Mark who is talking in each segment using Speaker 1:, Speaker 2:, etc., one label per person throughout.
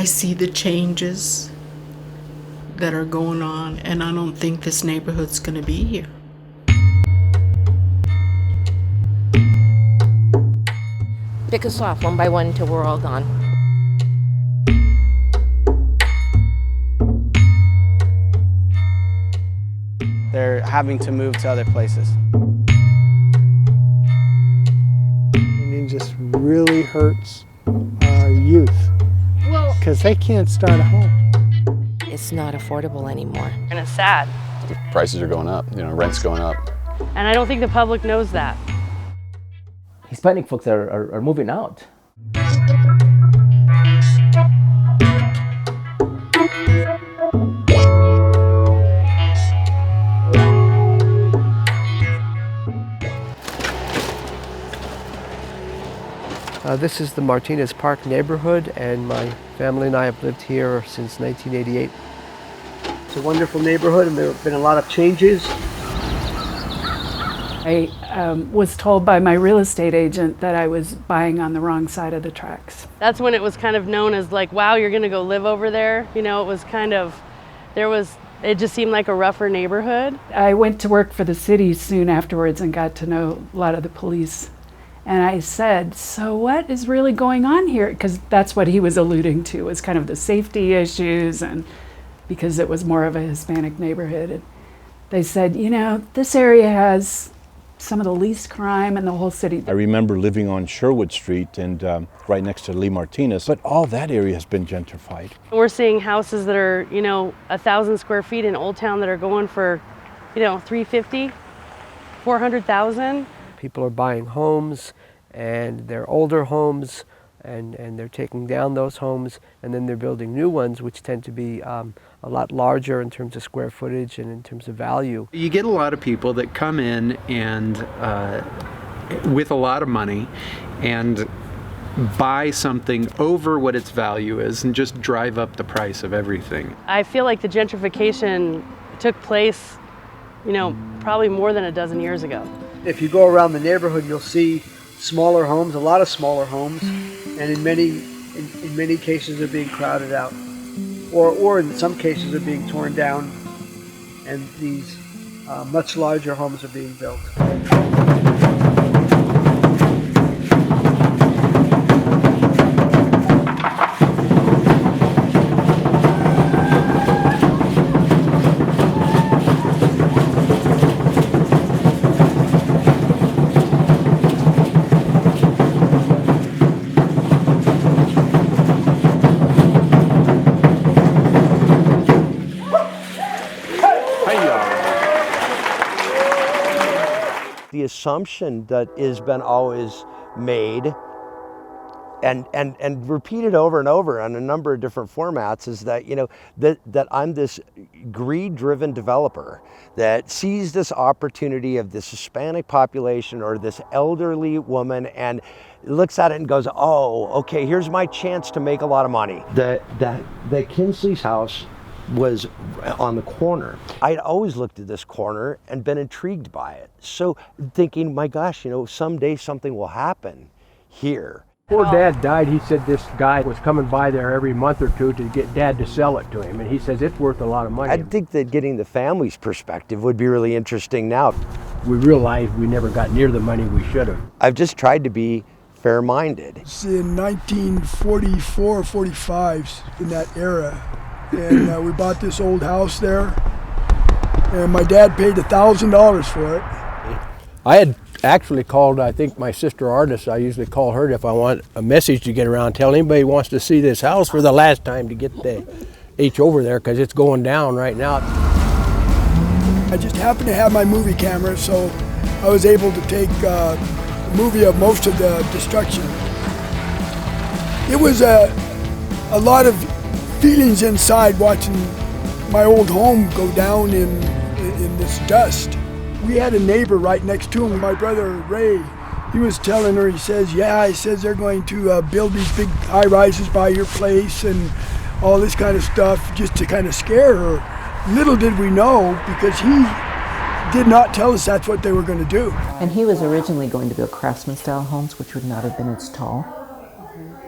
Speaker 1: I see the changes that are going on, and I don't think this neighborhood's going to be here.
Speaker 2: Pick us off one by one until we're all gone.
Speaker 3: They're having to move to other places.
Speaker 4: And it just really hurts our youth because they can't start a home.
Speaker 2: It's not affordable anymore.
Speaker 5: And it's sad.
Speaker 6: The prices are going up, rent's going up.
Speaker 5: And I don't think the public knows that.
Speaker 7: Hispanic folks are moving out.
Speaker 8: This is the Martinez Park neighborhood, and my family and I have lived here since 1988. It's a wonderful neighborhood, and there have been a lot of changes.
Speaker 9: I was told by my real estate agent that I was buying on the wrong side of the tracks.
Speaker 5: That's when it was kind of known as like, wow, you're gonna go live over there. It was kind of, it just seemed like a rougher neighborhood.
Speaker 9: I went to work for the city soon afterwards and got to know a lot of the police. And I said, so what is really going on here? Because that's what he was alluding to, was kind of the safety issues, and because it was more of a Hispanic neighborhood. And they said, this area has some of the least crime in the whole city.
Speaker 10: I remember living on Sherwood Street and right next to Lee Martinez, but all that area has been gentrified.
Speaker 5: We're seeing houses that are, 1,000 square feet in Old Town that are going for, $350,000, $400,000.
Speaker 8: People are buying homes, and they're older homes, and they're taking down those homes, and then they're building new ones, which tend to be a lot larger in terms of square footage and in terms of value.
Speaker 11: You get a lot of people that come in and with a lot of money and buy something over what its value is and just drive up the price of everything.
Speaker 5: I feel like the gentrification took place, probably more than a dozen years ago.
Speaker 8: If you go around the neighborhood, you'll see smaller homes, a lot of smaller homes, and in many cases they're being crowded out, or in some cases they're being torn down, and these much larger homes are being built.
Speaker 12: The assumption that has been always made and repeated over and over on a number of different formats is that, that I'm this greed-driven developer that sees this opportunity of this Hispanic population or this elderly woman and looks at it and goes, oh, okay, here's my chance to make a lot of money. The Kinsley's house was on the corner. I'd always looked at this corner and been intrigued by it. So thinking, my gosh, someday something will happen here.
Speaker 13: Before Dad died, he said this guy was coming by there every month or two to get Dad to sell it to him, and he says it's worth a lot of money.
Speaker 12: I think that getting the family's perspective would be really interesting now.
Speaker 13: We realized we never got near the money we should have.
Speaker 12: I've just tried to be fair-minded.
Speaker 14: It's in 1944, 45, in that era. And we bought this old house there, and my dad paid $1,000 for it.
Speaker 13: I had actually called, I think, my sister Artis. I usually call her if I want a message to get around, tell anybody who wants to see this house for the last time to get the H over there, because it's going down right now.
Speaker 14: I just happened to have my movie camera, so I was able to take a movie of most of the destruction. It was a lot of feelings inside watching my old home go down in this dust. We had a neighbor right next to him, my brother Ray. He was telling her, he says they're going to build these big high-rises by your place and all this kind of stuff just to kind of scare her. Little did we know, because he did not tell us that's what they were going to do.
Speaker 15: And he was originally going to build craftsman-style homes, which would not have been as tall.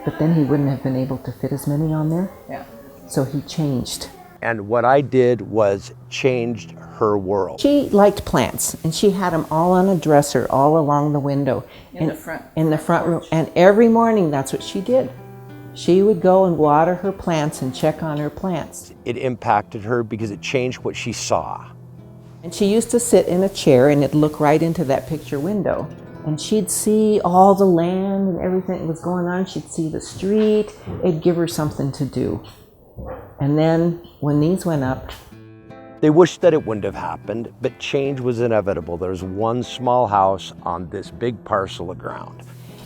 Speaker 15: but then he wouldn't have been able to fit as many on there.
Speaker 2: Yeah.
Speaker 15: So he changed.
Speaker 12: And what I did was changed her world.
Speaker 15: She liked plants, and she had them all on a dresser all along the window.
Speaker 2: In the front.
Speaker 15: In the front room. And every morning, that's what she did. She would go and water her plants and check on her plants.
Speaker 12: It impacted her because it changed what she saw.
Speaker 15: And she used to sit in a chair and it'd look right into that picture window. And she'd see all the land and everything that was going on. She'd see the street. It'd give her something to do. And then when these went up,
Speaker 12: they wished that it wouldn't have happened, but change was inevitable. There's one small house on this big parcel of ground.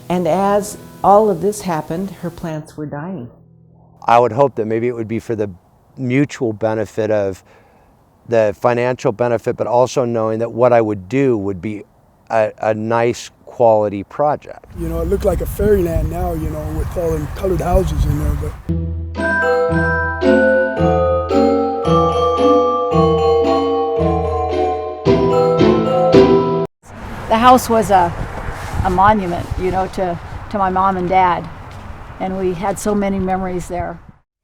Speaker 15: And as all of this happened, her plants were dying.
Speaker 12: I would hope that maybe it would be for the mutual benefit of the financial benefit, but also knowing that what I would do would be a nice quality project.
Speaker 14: You know, it looked like a fairyland now, you know, with all the colored houses in there. But
Speaker 16: the house was a monument, you know, to my mom and dad, and we had so many memories there.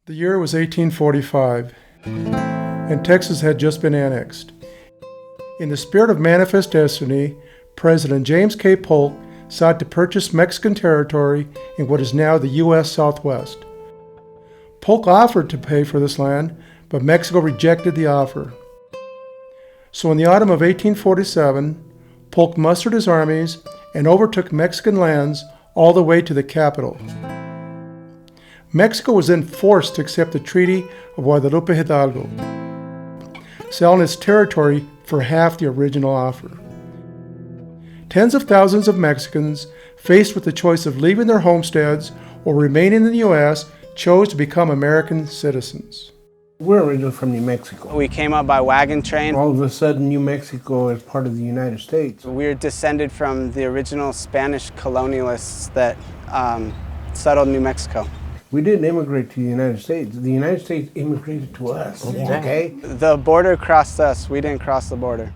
Speaker 17: The year was 1845, and Texas had just been annexed. In the spirit of manifest destiny, President James K. Polk sought to purchase Mexican territory in what is now the U.S. Southwest. Polk offered to pay for this land, but Mexico rejected the offer. So in the autumn of 1847, Polk mustered his armies and overtook Mexican lands all the way to the capital. Mexico was then forced to accept the Treaty of Guadalupe Hidalgo, selling its territory for half the original offer. Tens of thousands of Mexicans, faced with the choice of leaving their homesteads or remaining in the U.S., chose to become American citizens.
Speaker 13: We're originally from New Mexico.
Speaker 3: We came up by wagon train.
Speaker 13: All of a sudden, New Mexico is part of the United States.
Speaker 3: We're descended from the original Spanish colonialists that settled New Mexico.
Speaker 13: We didn't immigrate to the United States. The United States immigrated to us, okay?
Speaker 3: The border crossed us. We didn't cross the border.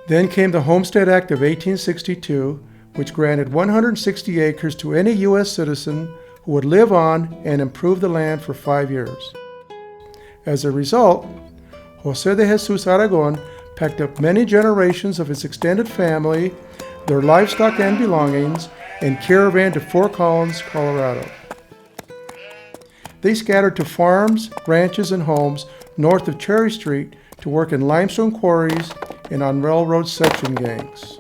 Speaker 17: Then came the Homestead Act of 1862, which granted 160 acres to any U.S. citizen who would live on and improve the land for 5 years. As a result, José de Jesus Aragon packed up many generations of his extended family, their livestock and belongings, and caravaned to Fort Collins, Colorado. They scattered to farms, ranches, and homes north of Cherry Street to work in limestone quarries and on railroad section gangs.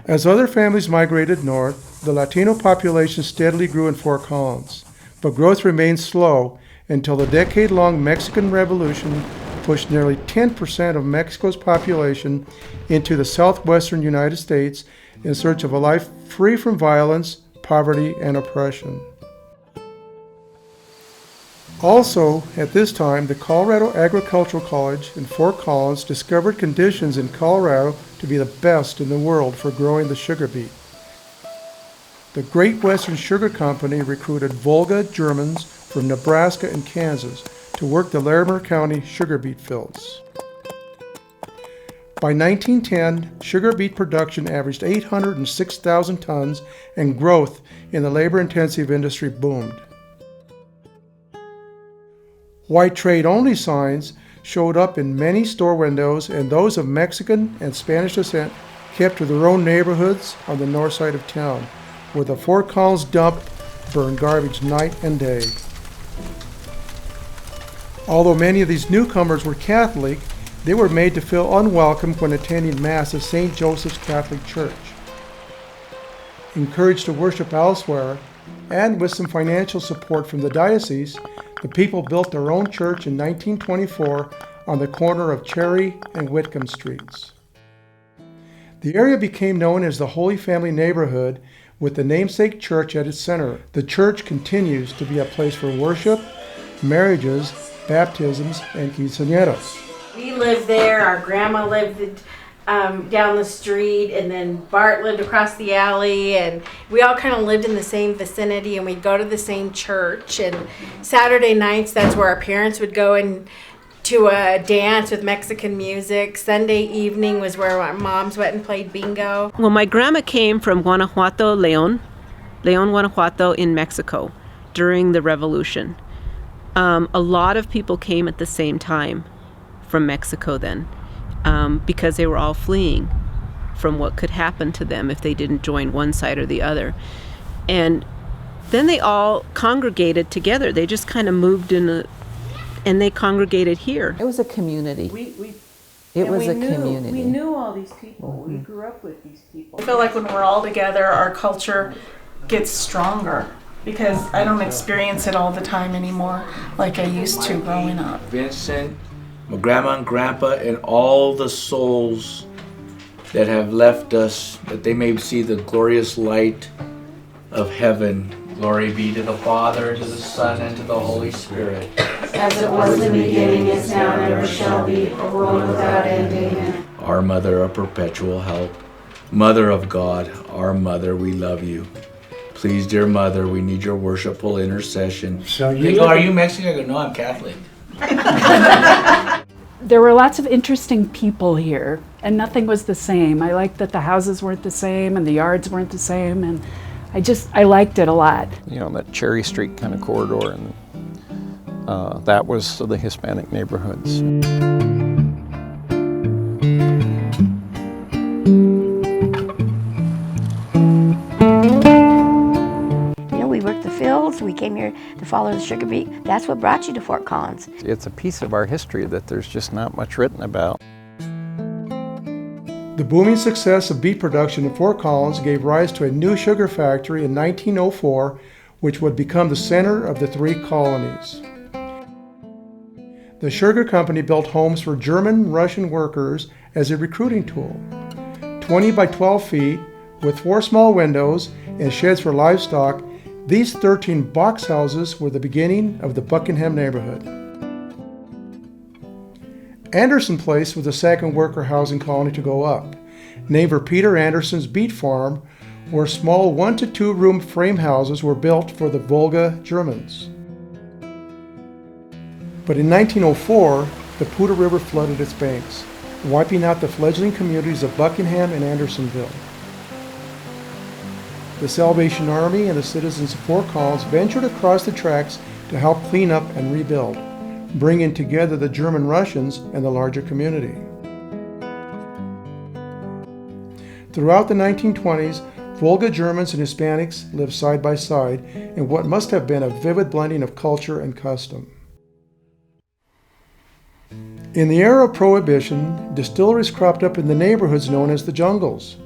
Speaker 17: As other families migrated north, the Latino population steadily grew in Fort Collins, but growth remained slow until the decade-long Mexican Revolution pushed nearly 10% of Mexico's population into the southwestern United States in search of a life free from violence, poverty, and oppression. Also, at this time, the Colorado Agricultural College in Fort Collins discovered conditions in Colorado to be the best in the world for growing the sugar beet. The Great Western Sugar Company recruited Volga Germans from Nebraska and Kansas to work the Larimer County sugar beet fields. By 1910, sugar beet production averaged 806,000 tons, and growth in the labor-intensive industry boomed. White trade-only signs showed up in many store windows, and those of Mexican and Spanish descent kept to their own neighborhoods on the north side of town, where the Fort Collins dump burned garbage night and day. Although many of these newcomers were Catholic, they were made to feel unwelcome when attending Mass at St. Joseph's Catholic Church. Encouraged to worship elsewhere, and with some financial support from the diocese, the people built their own church in 1924 on the corner of Cherry and Whitcomb Streets. The area became known as the Holy Family Neighborhood, with the namesake church at its center. The church continues to be a place for worship, marriages, baptisms, and quinceañeras.
Speaker 5: We lived there, our grandma lived down the street, and then Bart lived across the alley, and we all kind of lived in the same vicinity, and we'd go to the same church. And Saturday nights, that's where our parents would go and to a dance with Mexican music. Sunday evening was where our moms went and played bingo.
Speaker 18: Well, my grandma came from Guanajuato, León, León, Guanajuato in Mexico during the revolution. A lot of people came at the same time from Mexico then because they were all fleeing from what could happen to them if they didn't join one side or the other. And then they all congregated together. They just kind of moved and they congregated here.
Speaker 15: It was a community. It was a community.
Speaker 19: We knew all these people. We grew up with these people.
Speaker 1: I feel like when we're all together, our culture gets stronger because I don't experience it all the time anymore like I used to growing up.
Speaker 20: Vincent, my grandma and grandpa, and all the souls that have left us, that they may see the glorious light of heaven. Glory be to the Father, to the Son, and to the Holy Spirit.
Speaker 5: As it was in the beginning, is now, and ever shall be, a world without end. Amen.
Speaker 20: Our Mother of perpetual help, Mother of God, our Mother, we love you. Please, dear Mother, we need your worshipful intercession.
Speaker 13: So
Speaker 20: They go, are you Mexican? I go, no, I'm Catholic.
Speaker 9: There were lots of interesting people here, and nothing was the same. I liked that the houses weren't the same and the yards weren't the same, and I liked it a lot.
Speaker 21: You know, that Cherry Street kind of corridor, and that was the Hispanic neighborhoods.
Speaker 22: We worked the fields, we came here to follow the sugar beet. That's what brought you to Fort Collins.
Speaker 21: It's a piece of our history that there's just not much written about.
Speaker 17: The booming success of beet production in Fort Collins gave rise to a new sugar factory in 1904, which would become the center of the 3 colonies. The sugar company built homes for German Russian workers as a recruiting tool. 20 by 12 feet, with 4 small windows and sheds for livestock, these 13 box houses were the beginning of the Buckingham neighborhood. Anderson Place was the second worker housing colony to go up, named for Peter Anderson's beet farm, where small 1 to 2 room frame houses were built for the Volga Germans. But in 1904, the Poudre River flooded its banks, wiping out the fledgling communities of Buckingham and Andersonville. The Salvation Army and the citizens of Fort Collins ventured across the tracks to help clean up and rebuild, bringing together the German Russians and the larger community. Throughout the 1920s, Volga Germans and Hispanics lived side by side in what must have been a vivid blending of culture and custom. In the era of Prohibition, distilleries cropped up in the neighborhoods known as the jungles,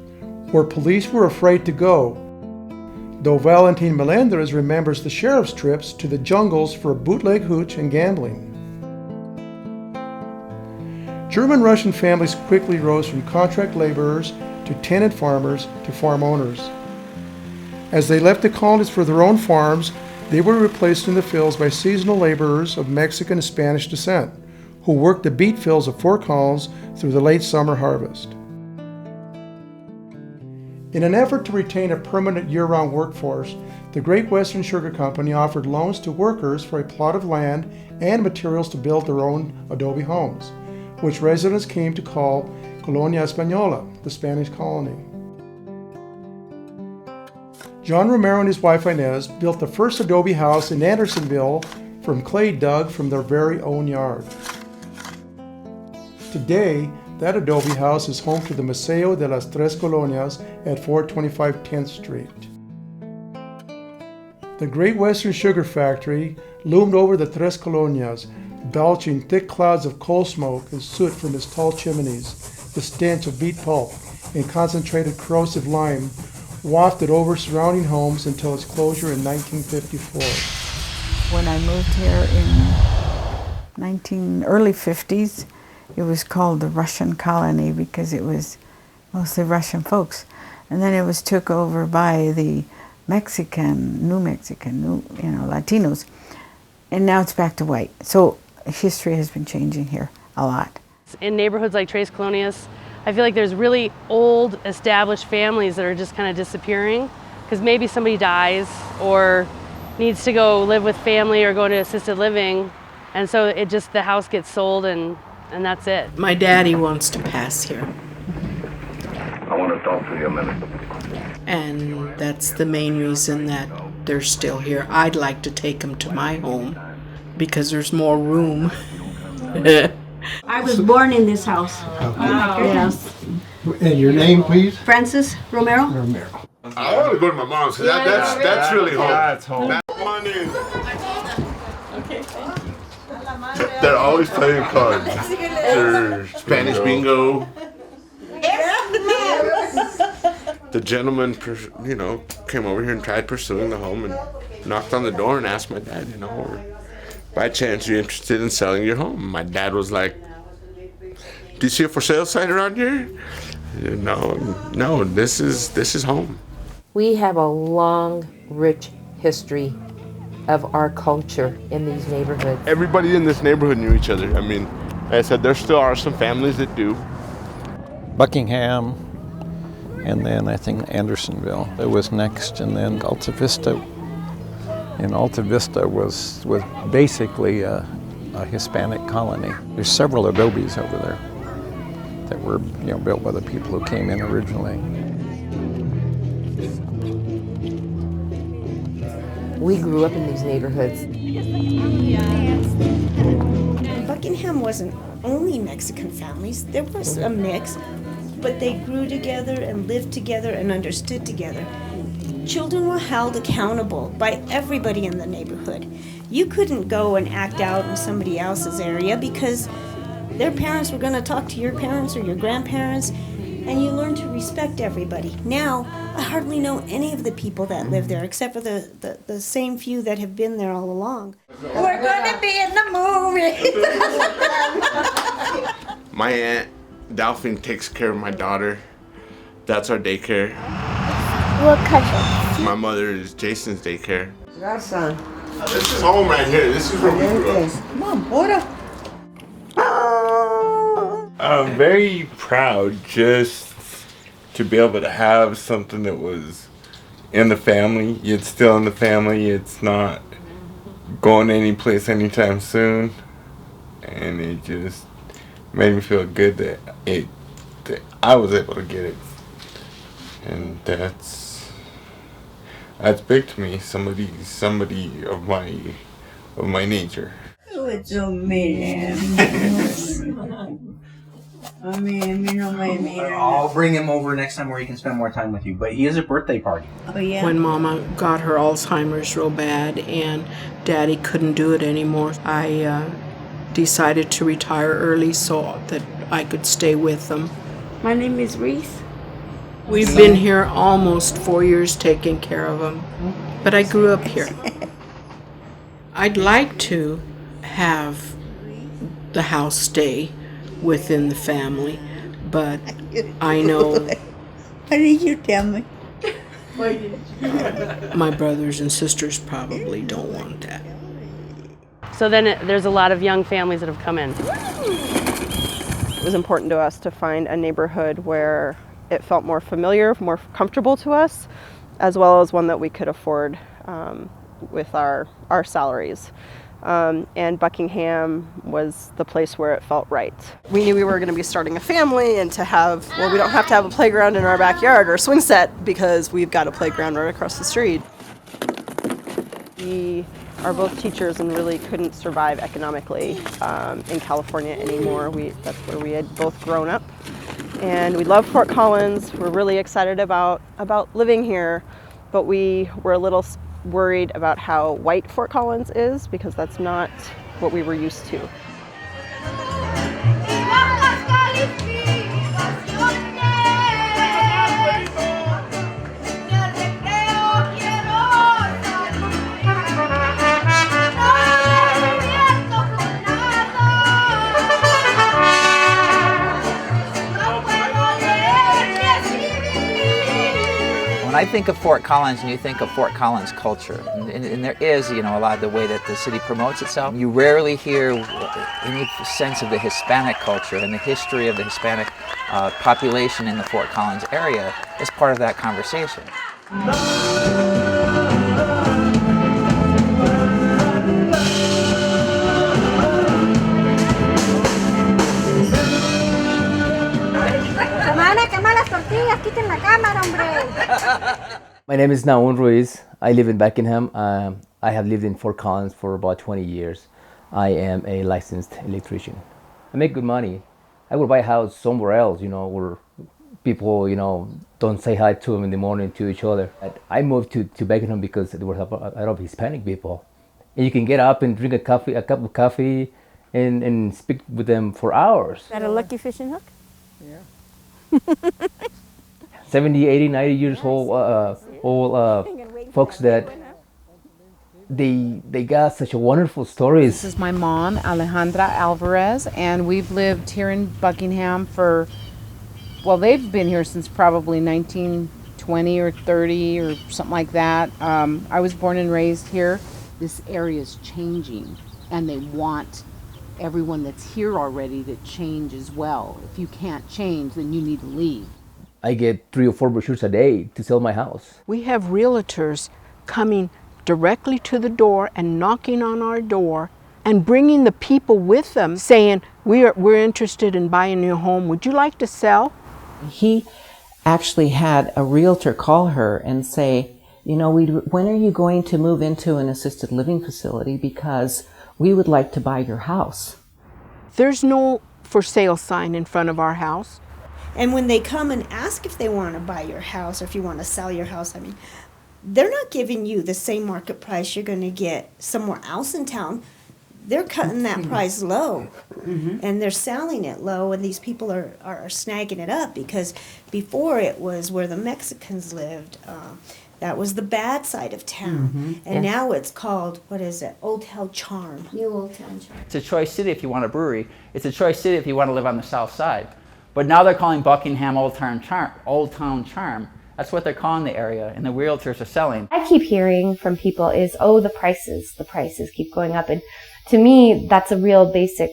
Speaker 17: where police were afraid to go, though Valentin Melendres remembers the sheriff's trips to the jungles for bootleg hooch and gambling. German-Russian families quickly rose from contract laborers to tenant farmers to farm owners. As they left the colonies for their own farms, they were replaced in the fields by seasonal laborers of Mexican and Spanish descent, who worked the beet fields of Fort Collins through the late summer harvest. In an effort to retain a permanent year-round workforce, the Great Western Sugar Company offered loans to workers for a plot of land and materials to build their own adobe homes, which residents came to call Colonia Española, the Spanish colony. John Romero and his wife Inez built the first adobe house in Andersonville from clay dug from their very own yard. Today, that adobe house is home to the Museo de las Tres Colonias at 425 10th Street. The Great Western Sugar Factory loomed over the Tres Colonias, belching thick clouds of coal smoke and soot from its tall chimneys. The stench of beet pulp and concentrated corrosive lime wafted over surrounding homes until its closure in 1954.
Speaker 23: When I moved here in early 50s, it was called the Russian colony because it was mostly Russian folks. And then it was took over by the Latinos. And now it's back to white. So history has been changing here a lot.
Speaker 24: In neighborhoods like Tres Colonias, I feel like there's really old established families that are just kind of disappearing because maybe somebody dies or needs to go live with family or go to assisted living. And so the house gets sold and that's it.
Speaker 1: My daddy wants to pass here.
Speaker 25: I want to talk to you a minute.
Speaker 4: And that's the main reason that they're still here. I'd like to take them to my home because there's more room.
Speaker 6: I was born in this house.
Speaker 7: Wow.
Speaker 6: Yes.
Speaker 7: And your name, please?
Speaker 6: Francis Romero.
Speaker 7: Romero.
Speaker 10: I want to go to my mom's because that's really home. That's home. They're always playing cards. They're Spanish bingo. The gentleman, came over here and tried pursuing the home and knocked on the door and asked my dad, by chance, are you interested in selling your home? My dad was like, do you see a for sale sign around here? No, this is home.
Speaker 2: We have a long, rich history of our culture in these neighborhoods.
Speaker 10: Everybody in this neighborhood knew each other. I mean, like I said, there still are some families that do.
Speaker 21: Buckingham, and then I think Andersonville. It was next, and then Alta Vista. And Alta Vista was basically a Hispanic colony. There's several adobes over there that were built by the people who came in originally.
Speaker 2: We grew up in these neighborhoods.
Speaker 25: Buckingham wasn't only Mexican families. There was a mix, but they grew together and lived together and understood together. Children were held accountable by everybody in the neighborhood. You couldn't go and act out in somebody else's area because their parents were going to talk to your parents or your grandparents, and you learn to respect everybody. Now, I hardly know any of the people that live there except for the same few that have been there all along.
Speaker 22: We're going to be in the movie.
Speaker 10: My aunt, Delphine, takes care of my daughter. That's our daycare.
Speaker 22: What cousin?
Speaker 10: My mother is Jason's daycare.
Speaker 25: Godson.
Speaker 10: This is home right here. This is where we grew up.
Speaker 25: Mom, order.
Speaker 26: I'm very proud just to be able to have something that was in the family. It's still in the family. It's not going anyplace anytime soon. And it just made me feel good that I was able to get it. And that's big to me. Somebody of my nature.
Speaker 22: Oh, it's so mean.
Speaker 27: I'll bring him over next time where he can spend more time with you. But he has a birthday party.
Speaker 25: Oh, yeah.
Speaker 4: When Mama got her Alzheimer's real bad and Daddy couldn't do it anymore, I decided to retire early so that I could stay with them.
Speaker 22: My name is Reese.
Speaker 4: We've been here almost 4 years taking care of them, but I grew up here. I'd like to have the house stay within the family, but I know.
Speaker 22: Why did you tell me?
Speaker 4: My brothers and sisters probably don't want that.
Speaker 24: So then there's a lot of young families that have come in.
Speaker 28: It was important to us to find a neighborhood where it felt more familiar, more comfortable to us, as well as one that we could afford with our salaries. And Buckingham was the place where it felt right.
Speaker 29: We knew we were going to be starting a family and to have, we don't have to have a playground in our backyard or a swing set because we've got a playground right across the street.
Speaker 28: We are both teachers and really couldn't survive economically in California anymore. That's where we had both grown up. And we love Fort Collins. We're really excited about living here, but we were a little worried about how white Fort Collins is because that's not what we were used to.
Speaker 30: When I think of Fort Collins and you think of Fort Collins culture, and there is, a lot of the way that the city promotes itself, you rarely hear any sense of the Hispanic culture and the history of the Hispanic population in the Fort Collins area as part of that conversation.
Speaker 22: Se van a quemar las tortillas, quiten la cámara, hombre.
Speaker 3: My name is Naun Ruiz. I live in Beckenham. I have lived in Fort Collins for about 20 years. I am a licensed electrician. I make good money. I would buy a house somewhere else, where people, don't say hi to them in the morning to each other. I moved to Beckenham because there were a lot of Hispanic people. And you can get up and drink a cup of coffee, and speak with them for hours.
Speaker 22: Is that a lucky fishing hook?
Speaker 3: Yeah. 70, 80, 90 years old folks that they got such a wonderful stories.
Speaker 5: This is my mom, Alejandra Alvarez, and we've lived here in Buckingham for, well, they've been here since probably 1920 or 30 or something like that. I was born and raised here. This area is changing, and they want everyone that's here already to change as well. If you can't change, then you need to leave.
Speaker 3: I get 3 or 4 brochures a day to sell my house.
Speaker 6: We have realtors coming directly to the door and knocking on our door and bringing the people with them saying, we're interested in buying your home. Would you like to sell?
Speaker 8: He actually had a realtor call her and say, when are you going to move into an assisted living facility, because we would like to buy your house.
Speaker 6: There's no for sale sign in front of our house.
Speaker 25: And when they come and ask if they want to buy your house or if you want to sell your house, they're not giving you the same market price you're going to get somewhere else in town. They're cutting that price low, and they're selling it low, and these people are snagging it up, because before it was where the Mexicans lived. That was the bad side of town. And now it's called, what is it, Old Town Charm. New Old Town Charm.
Speaker 30: It's a choice city if you want a brewery. It's a choice city if you want to live on the south side. But now they're calling Buckingham Old Town Charm. That's what they're calling the area, and the realtors are selling.
Speaker 11: I keep hearing from people is, the prices keep going up. And to me, that's a real basic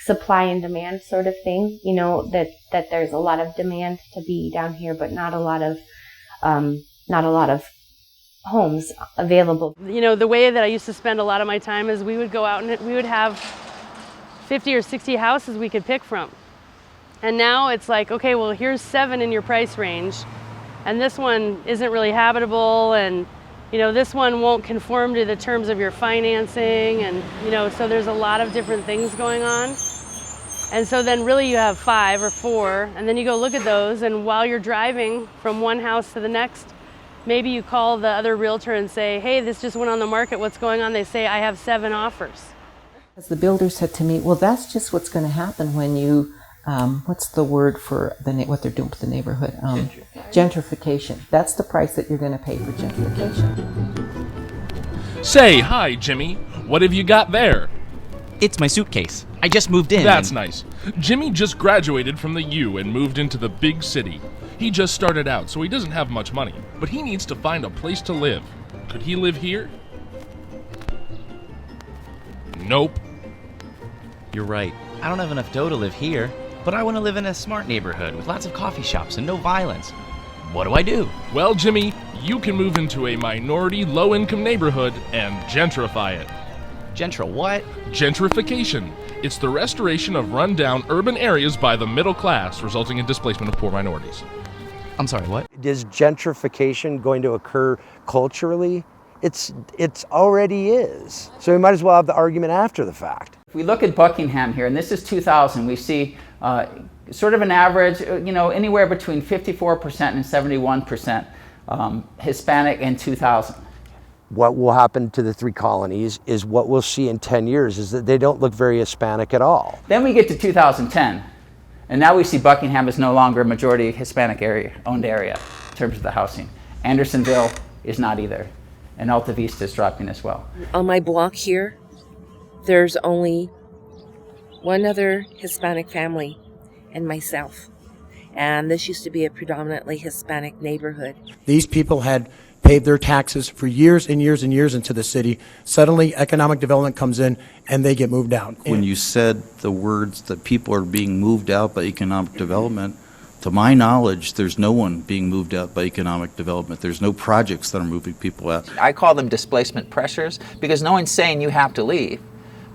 Speaker 11: supply and demand sort of thing. That there's a lot of demand to be down here, but not a lot of homes available.
Speaker 24: The way that I used to spend a lot of my time is we would go out and we would have 50 or 60 houses we could pick from. And now it's like, okay, well, here's 7 in your price range, and this one isn't really habitable, and this one won't conform to the terms of your financing, and so there's a lot of different things going on. And so then really you have 5 or 4, and then you go look at those, and while you're driving from one house to the next, maybe you call the other realtor and say, hey, this just went on the market, what's going on? They say, I have 7 offers.
Speaker 8: As the builder said to me, well, that's just what's going to happen when you, what's the word for what they're doing to the neighborhood? Gentrification. That's the price that you're going to pay for gentrification.
Speaker 12: Say, hi, Jimmy. What have you got there?
Speaker 14: It's my suitcase. I just moved in.
Speaker 12: That's nice. Jimmy just graduated from the U and moved into the big city. He just started out, so he doesn't have much money, but he needs to find a place to live. Could he live here? Nope.
Speaker 14: You're right. I don't have enough dough to live here, but I want to live in a smart neighborhood with lots of coffee shops and no violence. What do I do?
Speaker 12: Well, Jimmy, you can move into a minority, low-income neighborhood and gentrify it.
Speaker 14: What?
Speaker 12: Gentrification. It's the restoration of run-down urban areas by the middle class, resulting in displacement of poor minorities.
Speaker 14: I'm sorry, what?
Speaker 15: Is gentrification going to occur culturally? It's already is. So we might as well have the argument after the fact.
Speaker 30: If we look at Buckingham here, and this is 2000, we see sort of an average, anywhere between 54% and 71% Hispanic in 2000.
Speaker 15: What will happen to the 3 colonies is what we'll see in 10 years is that they don't look very Hispanic at all.
Speaker 30: Then we get to 2010, and now we see Buckingham is no longer a majority Hispanic owned area in terms of the housing. Andersonville is not either, and Alta Vista is dropping as well.
Speaker 2: On my block here, there's only one other Hispanic family and myself. And this used to be a predominantly Hispanic neighborhood.
Speaker 16: These people had paid their taxes for years and years and years into the city. Suddenly, economic development comes in, and they get moved out.
Speaker 18: When you said the words that people are being moved out by economic development, to my knowledge, there's no one being moved out by economic development. There's no projects that are moving people out.
Speaker 30: I call them displacement pressures because no one's saying you have to leave,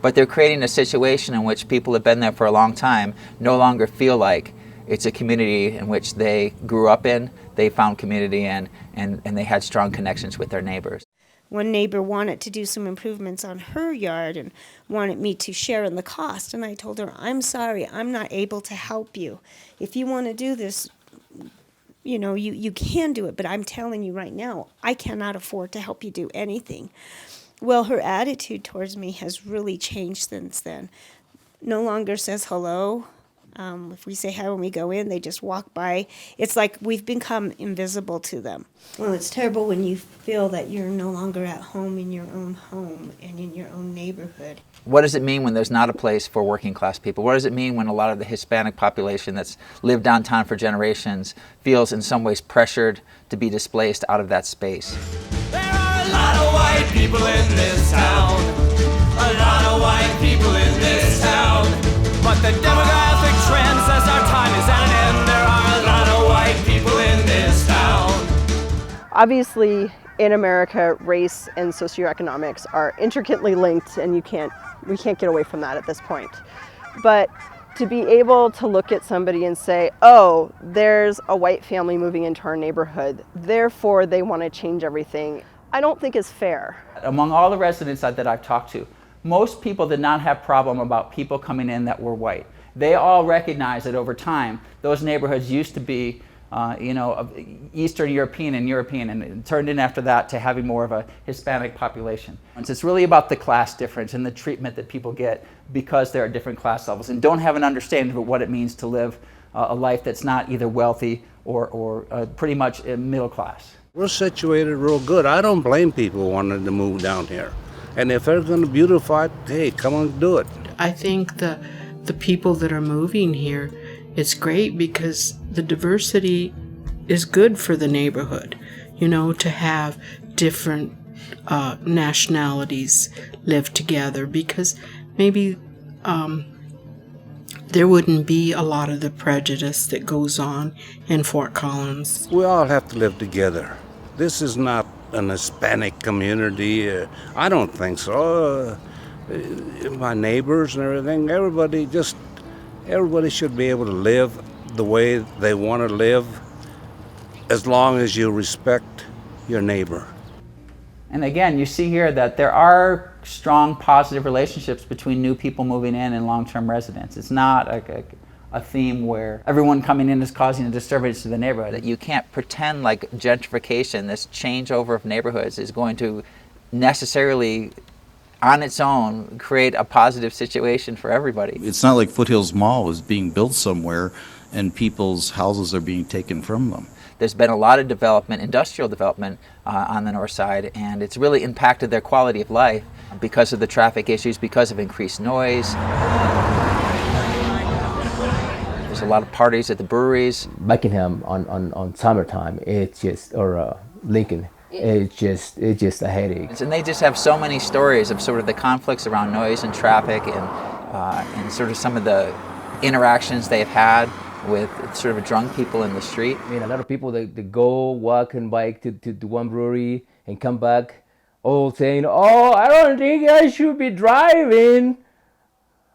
Speaker 30: but they're creating a situation in which people have been there for a long time no longer feel like it's a community in which they grew up in, they found community and they had strong connections with their neighbors.
Speaker 25: One neighbor wanted to do some improvements on her yard and wanted me to share in the cost. And I told her, I'm sorry, I'm not able to help you. If you want to do this, you know, you can do it, but I'm telling you right now, I cannot afford to help you do anything. Well, her attitude towards me has really changed since then. No longer says hello. If we say hi when we go in, they just walk by. It's like we've become invisible to them. Well, it's terrible when you feel that you're no longer at home in your own home and in your own neighborhood.
Speaker 30: What does it mean when there's not a place for working class people? What does it mean when a lot of the Hispanic population that's lived downtown for generations feels in some ways pressured to be displaced out of that space?
Speaker 1: There are a lot of white people in this town. A lot of white people in this town. But the demographic trend says our time is at an end. There are a lot of white people in this town.
Speaker 28: Obviously, in America, race and socioeconomics are intricately linked, and we can't get away from that at this point. But to be able to look at somebody and say, oh, there's a white family moving into our neighborhood, therefore they want to change everything, I don't think is fair.
Speaker 30: Among all the residents that I've talked to, most people did not have problem about people coming in that were white. They all recognize that over time, those neighborhoods used to be Eastern European, and it turned in after that to having more of a Hispanic population. It's really about the class difference and the treatment that people get because there are different class levels and don't have an understanding of what it means to live a life that's not either wealthy or pretty much middle class.
Speaker 7: We're situated real good. I don't blame people wanting to move down here. And if they're going to beautify it, hey, come on, do it.
Speaker 4: I think the people that are moving here, it's great because the diversity is good for the neighborhood, you know, to have different nationalities live together, because maybe there wouldn't be a lot of the prejudice that goes on in Fort Collins.
Speaker 7: We all have to live together. This is not an Hispanic community. I don't think so. My neighbors and everything, everybody should be able to live the way they want to live as long as you respect your neighbor.
Speaker 30: And again, you see here that there are strong positive relationships between new people moving in and long-term residents. It's not a theme where everyone coming in is causing a disturbance to the neighborhood. You can't pretend like gentrification, this changeover of neighborhoods, is going to necessarily on its own create a positive situation for everybody.
Speaker 18: It's not like Foothills Mall is being built somewhere and people's houses are being taken from them.
Speaker 30: There's been a lot of development, industrial development on the north side, and it's really impacted their quality of life because of the traffic issues, because of increased noise. There's a lot of parties at the breweries.
Speaker 3: Buckingham on summertime, it's just, or Lincoln, it's just a headache.
Speaker 30: And they just have so many stories of sort of the conflicts around noise and traffic and sort of some of the interactions they've had with sort of drunk people in the street.
Speaker 3: I mean, a lot of people, they go walk and bike to one brewery and come back all saying, oh, I don't think I should be driving.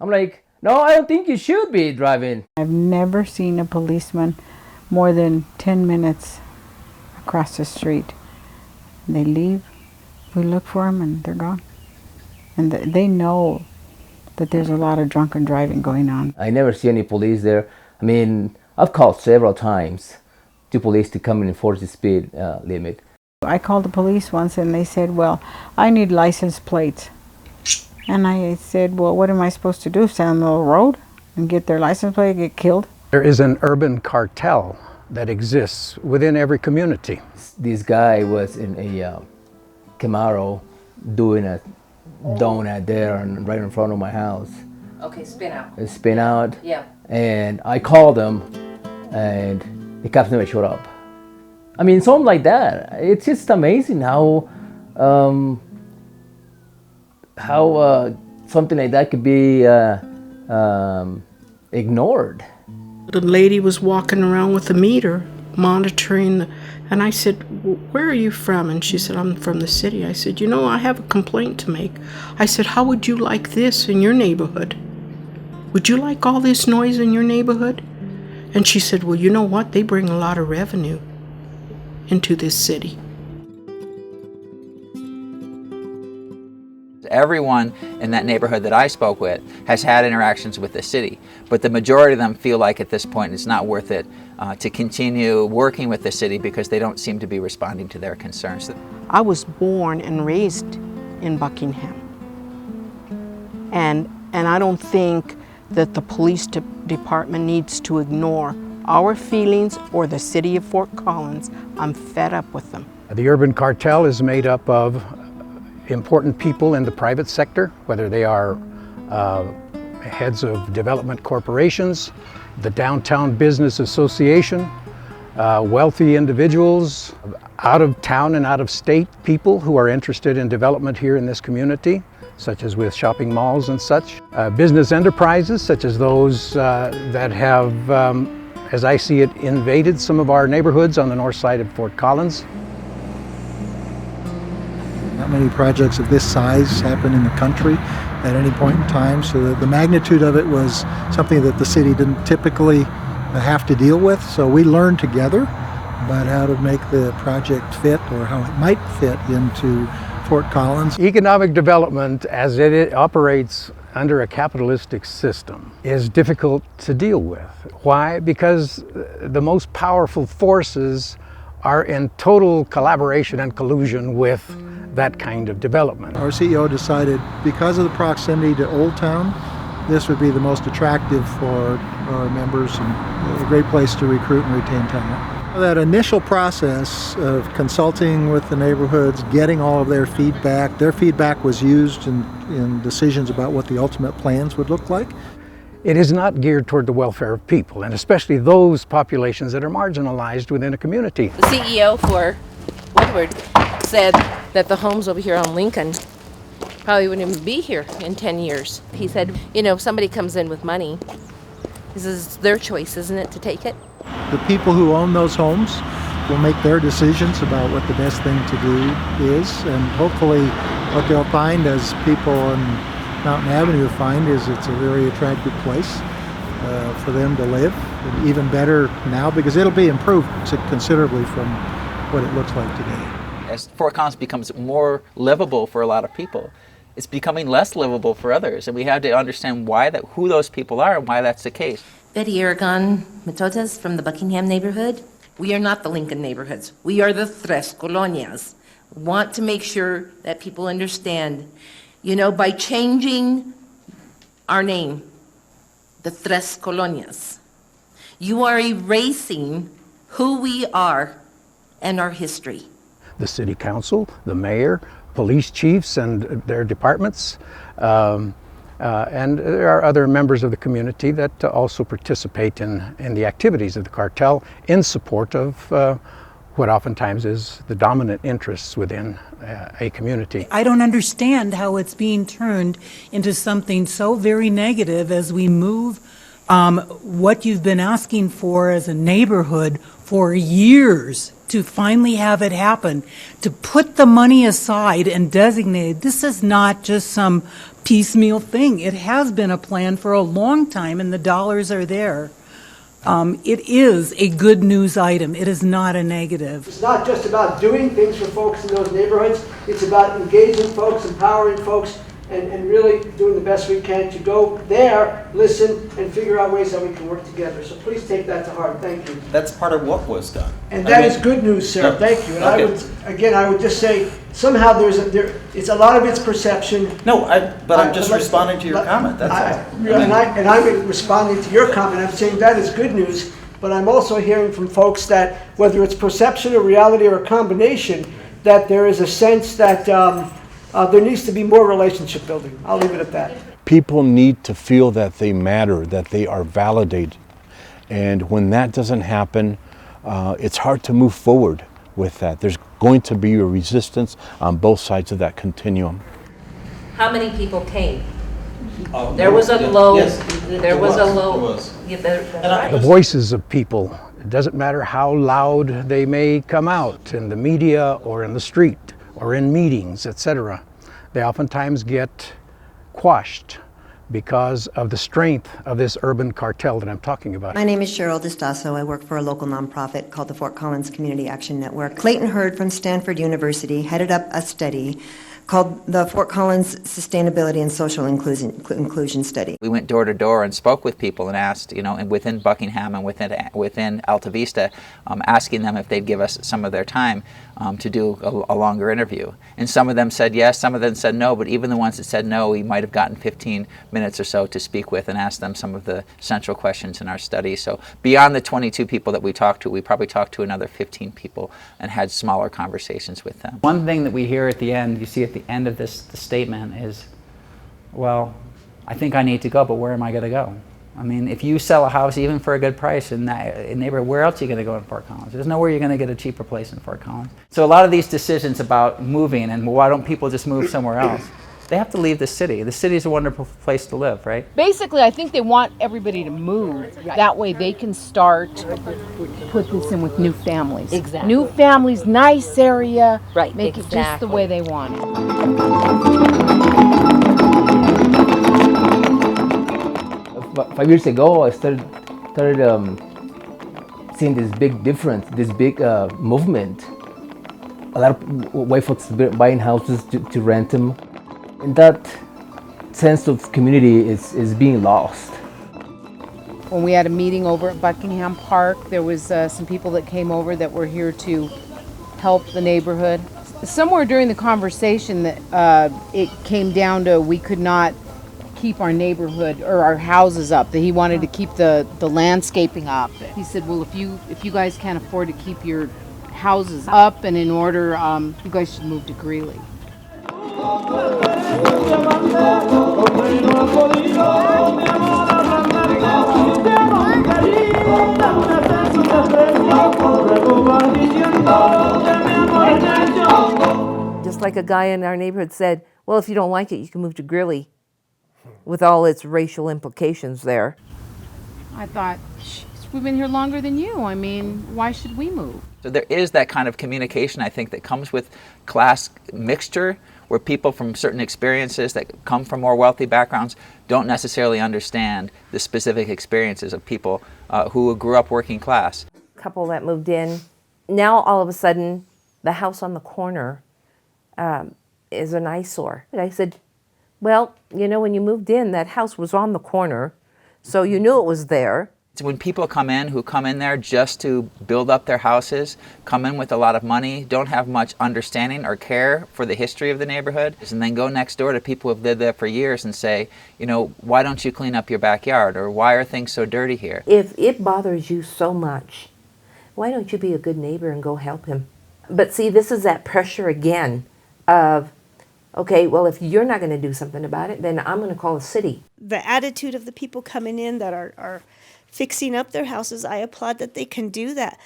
Speaker 3: I'm like, no, I don't think you should be driving.
Speaker 9: I've never seen a policeman more than 10 minutes across the street. They leave, we look for them, and they're gone. And they know that there's a lot of drunken driving going on.
Speaker 3: I never see any police there. I mean, I've called several times to police to come and enforce the speed limit.
Speaker 9: I called the police once and they said, well, I need license plates. And I said, well, what am I supposed to do, stand on the road and get their license plate and get killed?
Speaker 10: There is an urban cartel that exists within every community.
Speaker 3: This guy was in a Camaro doing a donut there and right in front of my house.
Speaker 2: Okay, spin out.
Speaker 3: A spin out.
Speaker 2: Yeah.
Speaker 3: And I called them and the cops never showed up. I mean, something like that. It's just amazing how something like that could be ignored.
Speaker 4: The lady was walking around with a meter monitoring, and I said, where are you from? And she said, I'm from the city. I said, you know, I have a complaint to make. I said, how would you like this in your neighborhood? Would you like all this noise in your neighborhood? And she said, well, you know what? They bring a lot of revenue.
Speaker 6: into this city.
Speaker 30: Everyone in that neighborhood that I spoke with has had interactions with the city, but the majority of them feel like at this point it's not worth it to continue working with the city because they don't seem to be responding to their concerns.
Speaker 6: I was born and raised in Buckingham, and I don't think that the police department needs to ignore our feelings or the city of Fort Collins. I'm fed up with them.
Speaker 10: The urban cartel is made up of important people in the private sector, whether they are heads of development corporations, the Downtown Business Association, wealthy individuals, out of town and out of state people who are interested in development here in this community, such as with shopping malls and such. Business enterprises such as those that have, as I see it, invaded some of our neighborhoods on the north side of Fort Collins.
Speaker 13: Not many projects of this size happen in the country at any point in time, so the magnitude of it was something that the city didn't typically have to deal with. So we learned together about how to make the project fit, or how it might fit into Fort Collins.
Speaker 10: Economic development, as it operates under a capitalistic system, is difficult to deal with. Why? Because the most powerful forces are in total collaboration and collusion with that kind of development.
Speaker 13: Our CEO decided, because of the proximity to Old Town, this would be the most attractive for our members and a great place to recruit and retain talent. That initial process of consulting with the neighborhoods, getting all of their feedback was used in decisions about what the ultimate plans would look like.
Speaker 10: It is not geared toward the welfare of people, and especially those populations that are marginalized within a community.
Speaker 2: The CEO for Woodward said that the homes over here on Lincoln probably wouldn't even be here in 10 years. He said, you know, if somebody comes in with money, this is their choice, isn't it, to take it?
Speaker 13: The people who own those homes will make their decisions about what the best thing to do is, and hopefully what they'll find, as people in Mountain Avenue find, is it's a very attractive place for them to live, and even better now because it'll be improved considerably from what it looks like today.
Speaker 30: As Fort Collins becomes more livable for a lot of people, it's becoming less livable for others, and we have to understand who those people are and why that's the case.
Speaker 2: Betty Aragon Metotes from the Buckingham neighborhood. We are not the Lincoln neighborhoods. We are the Tres Colonias. We want to make sure that people understand, you know, by changing our name, the Tres Colonias, you are erasing who we are and our history.
Speaker 10: The city council, the mayor, police chiefs and their departments, and there are other members of the community that also participate in the activities of the cartel in support of what oftentimes is the dominant interests within a community.
Speaker 17: I don't understand how it's being turned into something so very negative as we move what you've been asking for as a neighborhood for years to finally have it happen, to put the money aside and designate. This is not just some piecemeal thing. It has been a plan for a long time, and the dollars are there. It is a good news item. It is not a negative.
Speaker 19: It's not just about doing things for folks in those neighborhoods. It's about engaging folks, empowering folks, and really doing the best we can to go there, listen, and figure out ways that we can work together. So please take that to heart. Thank you.
Speaker 20: That's part of what was done.
Speaker 19: And that is good news, sir. Thank you. And
Speaker 20: Okay.
Speaker 19: I would just say, somehow it's a lot of it's perception.
Speaker 20: No, but I'm just responding to your comment, that's all.
Speaker 19: And I'm responding to your comment. I'm saying that is good news, but I'm also hearing from folks that whether it's perception or reality or a combination, that there is a sense that there needs to be more relationship building. I'll leave it at that.
Speaker 21: People need to feel that they matter, that they are validated. And when that doesn't happen, it's hard to move forward with that. There's going to be a resistance on both sides of that continuum.
Speaker 2: How many people came? There was a low.
Speaker 20: Yes,
Speaker 2: there was a low.
Speaker 20: There was.
Speaker 2: Yeah, that's right.
Speaker 10: The voices of people, it doesn't matter how loud they may come out in the media or in the street or in meetings, etc. They oftentimes get quashed because of the strength of this urban cartel that I'm talking about.
Speaker 5: My name is Cheryl Desplazado. I work for a local nonprofit called the Fort Collins Community Action Network. Clayton Hurd from Stanford University headed up a study called the Fort Collins Sustainability and Social Inclusion Study.
Speaker 30: We went door to door and spoke with people and asked, and within Buckingham and within Alta Vista, asking them if they'd give us some of their time to do a longer interview. And some of them said yes, some of them said no, but even the ones that said no, we might have gotten 15 minutes or so to speak with and ask them some of the central questions in our study. So beyond the 22 people that we talked to, we probably talked to another 15 people and had smaller conversations with them.
Speaker 8: One thing that we hear at the end, you see at the end of this statement is, well, I think I need to go, but where am I going to go? I mean, if you sell a house even for a good price in that neighborhood, where else are you going to go in Fort Collins? There's nowhere you're going to get a cheaper place in Fort Collins. So a lot of these decisions about moving and why don't people just move somewhere else, they have to leave the city. The city is a wonderful place to live, right?
Speaker 6: Basically, I think they want everybody to move. That way they can start, put this in with new families.
Speaker 2: Exactly.
Speaker 6: New families, nice area,
Speaker 2: Right,
Speaker 6: make it just the way they want it.
Speaker 3: 5 years ago, I started seeing this big difference, this big movement. A lot of white folks buying houses to rent them. And that sense of community is being lost.
Speaker 6: When we had a meeting over at Buckingham Park, there was some people that came over that were here to help the neighborhood. Somewhere during the conversation that it came down to we could not keep our neighborhood or our houses up, that he wanted to keep the landscaping up. He said, well, if you guys can't afford to keep your houses up and in order, you guys should move to Greeley.
Speaker 2: Just like a guy in our neighborhood said, well, if you don't like it, you can move to Greeley, with all its racial implications there.
Speaker 6: I thought, we've been here longer than you. I mean, why should we move?
Speaker 30: So there is that kind of communication, I think, that comes with class mixture, where people from certain experiences that come from more wealthy backgrounds don't necessarily understand the specific experiences of people who grew up working class.
Speaker 2: Couple that moved in. Now, all of a sudden, the house on the corner is an eyesore. And I said, well, when you moved in, that house was on the corner, so you knew it was there.
Speaker 30: When people come in who come in there just to build up their houses, come in with a lot of money, don't have much understanding or care for the history of the neighborhood, and then go next door to people who've lived there for years and say, why don't you clean up your backyard? Or why are things so dirty here?
Speaker 2: If it bothers you so much, why don't you be a good neighbor and go help him? But see, this is that pressure again of, okay, well, if you're not going to do something about it, then I'm going to call the city.
Speaker 25: The attitude of the people coming in that are fixing up their houses, I applaud that they can do that.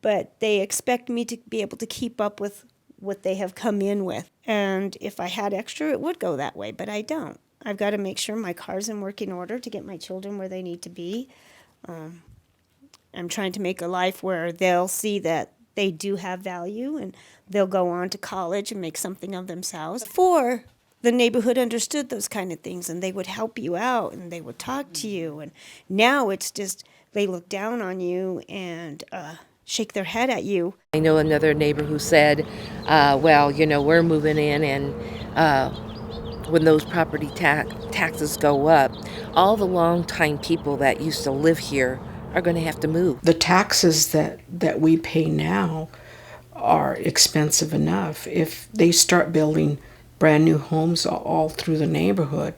Speaker 25: But they expect me to be able to keep up with what they have come in with. And if I had extra, it would go that way, but I don't. I've got to make sure my car's in working order to get my children where they need to be. I'm trying to make a life where they'll see that they do have value and they'll go on to college and make something of themselves. Before, the neighborhood understood those kind of things and they would help you out and they would talk to you. And now it's just they look down on you and shake their head at you.
Speaker 2: I know another neighbor who said, well, we're moving in and when those property taxes go up, all the longtime people that used to live here are going to have to move.
Speaker 4: The taxes that we pay now are expensive enough. If they start building brand new homes all through the neighborhood,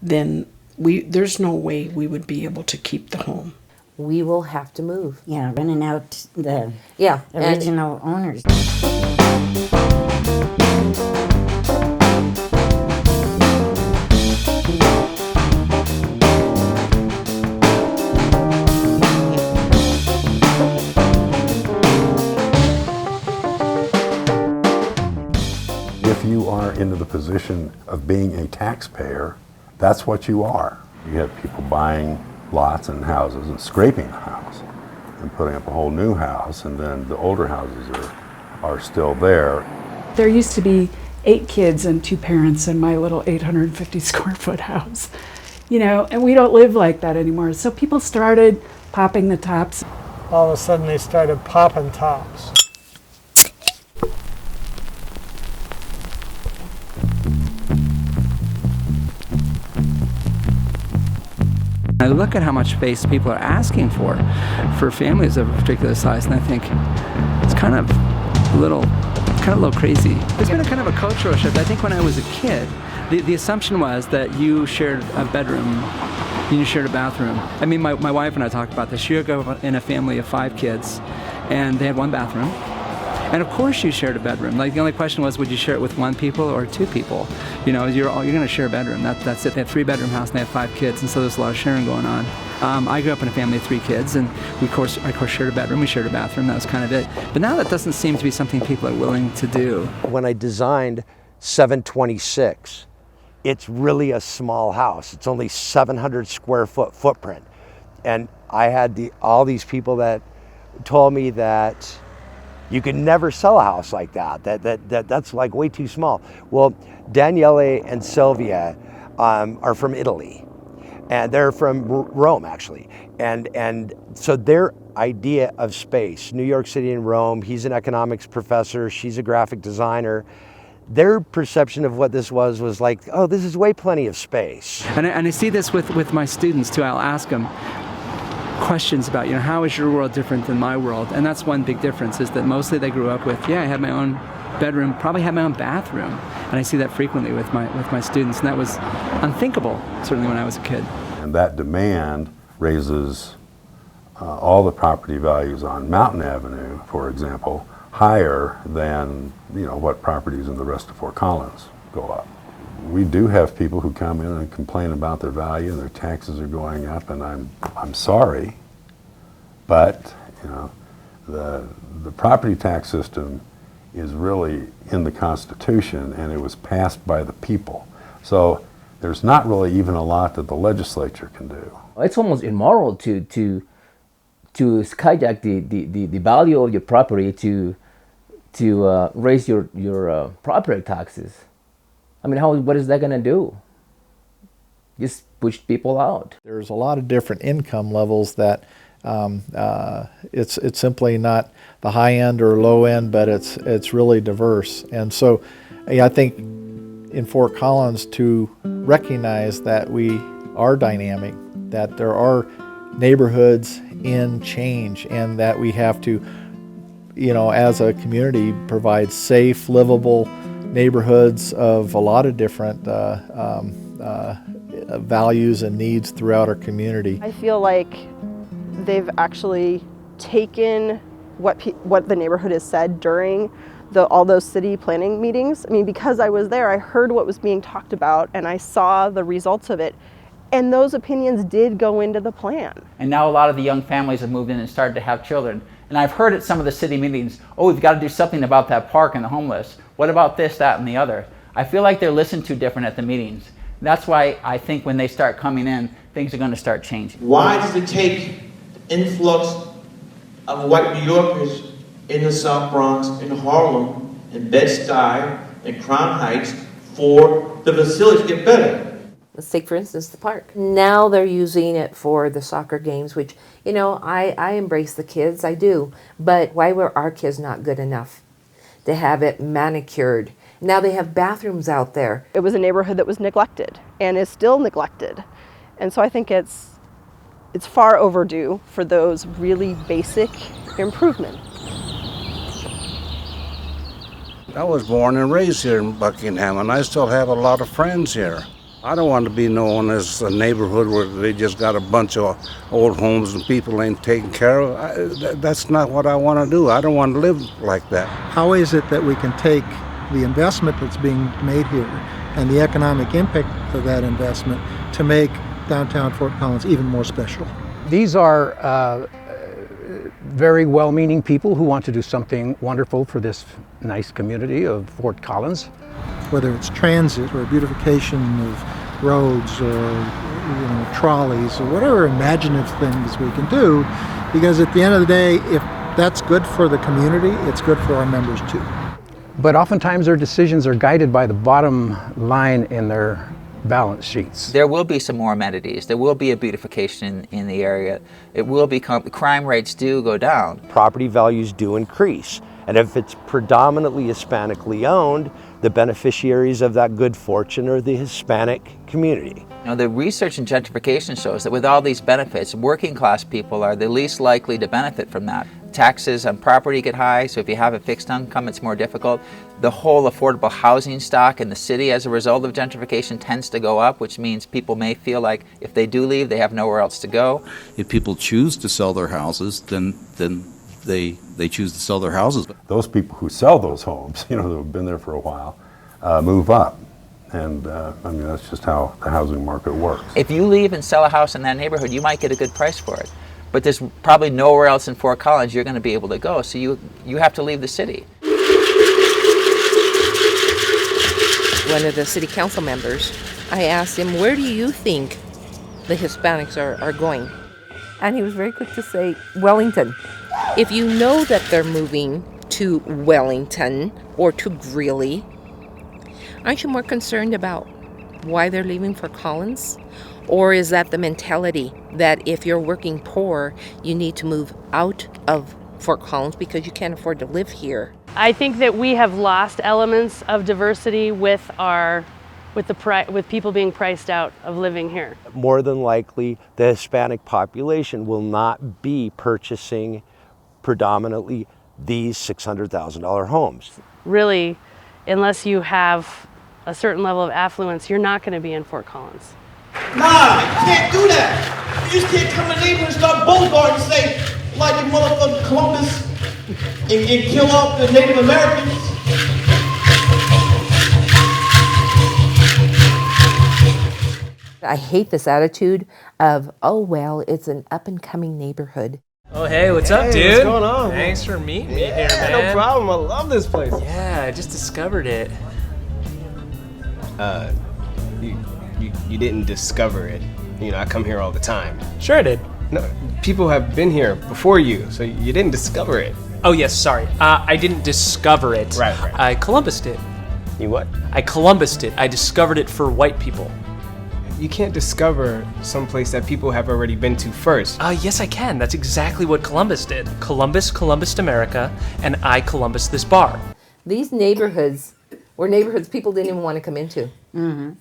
Speaker 4: then there's no way we would be able to keep the home.
Speaker 2: We will have to move.
Speaker 11: Yeah, running out the original owners.
Speaker 12: If you are into the position of being a taxpayer, that's what you are. You have people buying lots and houses and scraping a house and putting up a whole new house, and then the older houses are still there.
Speaker 22: There used to be
Speaker 1: 8 kids and 2 parents in my little 850 square foot house, you know, and we don't live like that anymore. So people started popping the tops.
Speaker 14: All of a sudden they started popping tops.
Speaker 15: I look at how much space people are asking for families of a particular size, and I think it's kind of a little crazy. There's been a kind of a cultural shift. I think when I was a kid, the assumption was that you shared a bedroom, you shared a bathroom. I mean, my wife and I talked about this. She grew up in a family of 5 kids, and they had 1 bathroom. And of course you shared a bedroom. Like, the only question was, would you share it with 1 people or 2 people? You know, you're going to share a bedroom. That's it. They had 3-bedroom house and they had 5 kids, and so there's a lot of sharing going on. I grew up in a family of 3 kids, and we of course shared a bedroom. We shared a bathroom. That was kind of it. But now that doesn't seem to be something people are willing to do.
Speaker 16: When I designed 726, it's really a small house. It's only 700 square foot footprint, and I had all these people that told me that you could never sell a house like that. That's like way too small. Well, Daniele and Sylvia are from Italy, and they're from Rome actually. And so their idea of space, New York City and Rome, he's an economics professor, she's a graphic designer. Their perception of what this was like, oh, this is way plenty of space.
Speaker 15: And I see this with my students too. I'll ask them questions about, you know, how is your world different than my world? And that's one big difference, is that mostly they grew up with, yeah, I had my own bedroom, probably had my own bathroom. And I see that frequently with my students, and that was unthinkable, certainly when I was a kid.
Speaker 12: And that demand raises all the property values on Mountain Avenue, for example, higher than, you know, what properties in the rest of Fort Collins go up. We do have people who come in and complain about their value and their taxes are going up, and I'm sorry, but you know, the property tax system is really in the Constitution, and it was passed by the people. So there's not really even a lot that the legislature can do.
Speaker 3: It's almost immoral to skyjack the value of your property to raise your property taxes. I mean, what is that going to do? Just push people out.
Speaker 13: There's a lot of different income levels that it's simply not the high end or low end, but it's really diverse. And so I think in Fort Collins to recognize that we are dynamic, that there are neighborhoods in change, and that we have to, you know, as a community, provide safe, livable neighborhoods of a lot of different values and needs throughout our community.
Speaker 28: I feel like they've actually taken what the neighborhood has said during all those city planning meetings. I mean, because I was there, I heard what was being talked about, and I saw the results of it. And those opinions did go into the plan.
Speaker 8: And now a lot of the young families have moved in and started to have children. And I've heard at some of the city meetings, oh, we've got to do something about that park and the homeless. What about this, that, and the other? I feel like they're listened to different at the meetings. That's why I think when they start coming in, things are going to start changing.
Speaker 22: Why does it take influx of white New Yorkers in the South Bronx, in Harlem, in Bed-Stuy, in Crown Heights for the facilities to get better?
Speaker 23: Let's take, for instance, the park. Now they're using it for the soccer games, which, you know, I embrace the kids, I do. But why were our kids not good enough to have it manicured? Now they have bathrooms out there.
Speaker 28: It was a neighborhood that was neglected and is still neglected. And so I think it's far overdue for those really basic improvements.
Speaker 7: I was born and raised here in Buckingham, and I still have a lot of friends here. I don't want to be known as a neighborhood where they just got a bunch of old homes and people ain't taken care of. That's not what I want to do. I don't want to live like that.
Speaker 13: How is it that we can take the investment that's being made here and the economic impact of that investment to make downtown Fort Collins even more special?
Speaker 10: These are very well-meaning people who want to do something wonderful for this nice community of Fort Collins.
Speaker 13: Whether it's transit or beautification of roads or, you know, trolleys or whatever imaginative things we can do, because at the end of the day, if that's good for the community, it's good for our members too.
Speaker 10: But oftentimes their decisions are guided by the bottom line in their balance sheets.
Speaker 30: There will be some more amenities. There will be a beautification in the area. It will become, crime rates do go down.
Speaker 16: Property values do increase. And if it's predominantly Hispanically owned, the beneficiaries of that good fortune are the Hispanic community.
Speaker 30: You know, the research in gentrification shows that with all these benefits, working class people are the least likely to benefit from that. Taxes on property get high, so if you have a fixed income, it's more difficult. The whole affordable housing stock in the city as a result of gentrification tends to go up, which means people may feel like if they do leave, they have nowhere else to go.
Speaker 9: If people choose to sell their houses, then they choose to sell their houses.
Speaker 12: Those people who sell those homes, that have been there for a while, move up. And that's just how the housing market works.
Speaker 30: If you leave and sell a house in that neighborhood, you might get a good price for it. But there's probably nowhere else in Fort Collins you're going to be able to go, so you have to leave the city.
Speaker 2: One of the city council members, I asked him, where do you think the Hispanics are going? And he was very quick to say, Wellington. If you know that they're moving to Wellington or to Greeley, aren't you more concerned about why they're leaving Fort Collins? Or is that the mentality that if you're working poor, you need to move out of Fort Collins because you can't afford to live here?
Speaker 17: I think that we have lost elements of diversity with people being priced out of living here.
Speaker 16: More than likely, the Hispanic population will not be purchasing predominantly these $600,000 homes.
Speaker 17: Really, unless you have a certain level of affluence, you're not going to be in Fort Collins.
Speaker 22: Nah, you can't do that. You just can't come to the neighborhood and start boulevard and say, like in motherfucking Columbus, and kill off the Native Americans.
Speaker 2: I hate this attitude of, oh, well, it's an up-and-coming neighborhood.
Speaker 18: Oh, hey, what's up, dude?
Speaker 22: What's going on?
Speaker 18: Thanks for meeting me here, man.
Speaker 22: No problem. I love this place.
Speaker 18: Yeah, I just discovered it.
Speaker 19: You didn't discover it. I come here all the time.
Speaker 18: Sure I did.
Speaker 19: No, people have been here before you, so you didn't discover it.
Speaker 18: Oh, yes, sorry. I didn't discover it.
Speaker 19: Right.
Speaker 18: I Columbused it.
Speaker 19: You what?
Speaker 18: I Columbused it. I discovered it for white people.
Speaker 19: You can't discover someplace that people have already been to first.
Speaker 18: Yes, I can. That's exactly what Columbus did. Columbus Columbused America, and I Columbused this bar.
Speaker 2: These neighborhoods were neighborhoods people didn't even want to come into. Mm-hmm.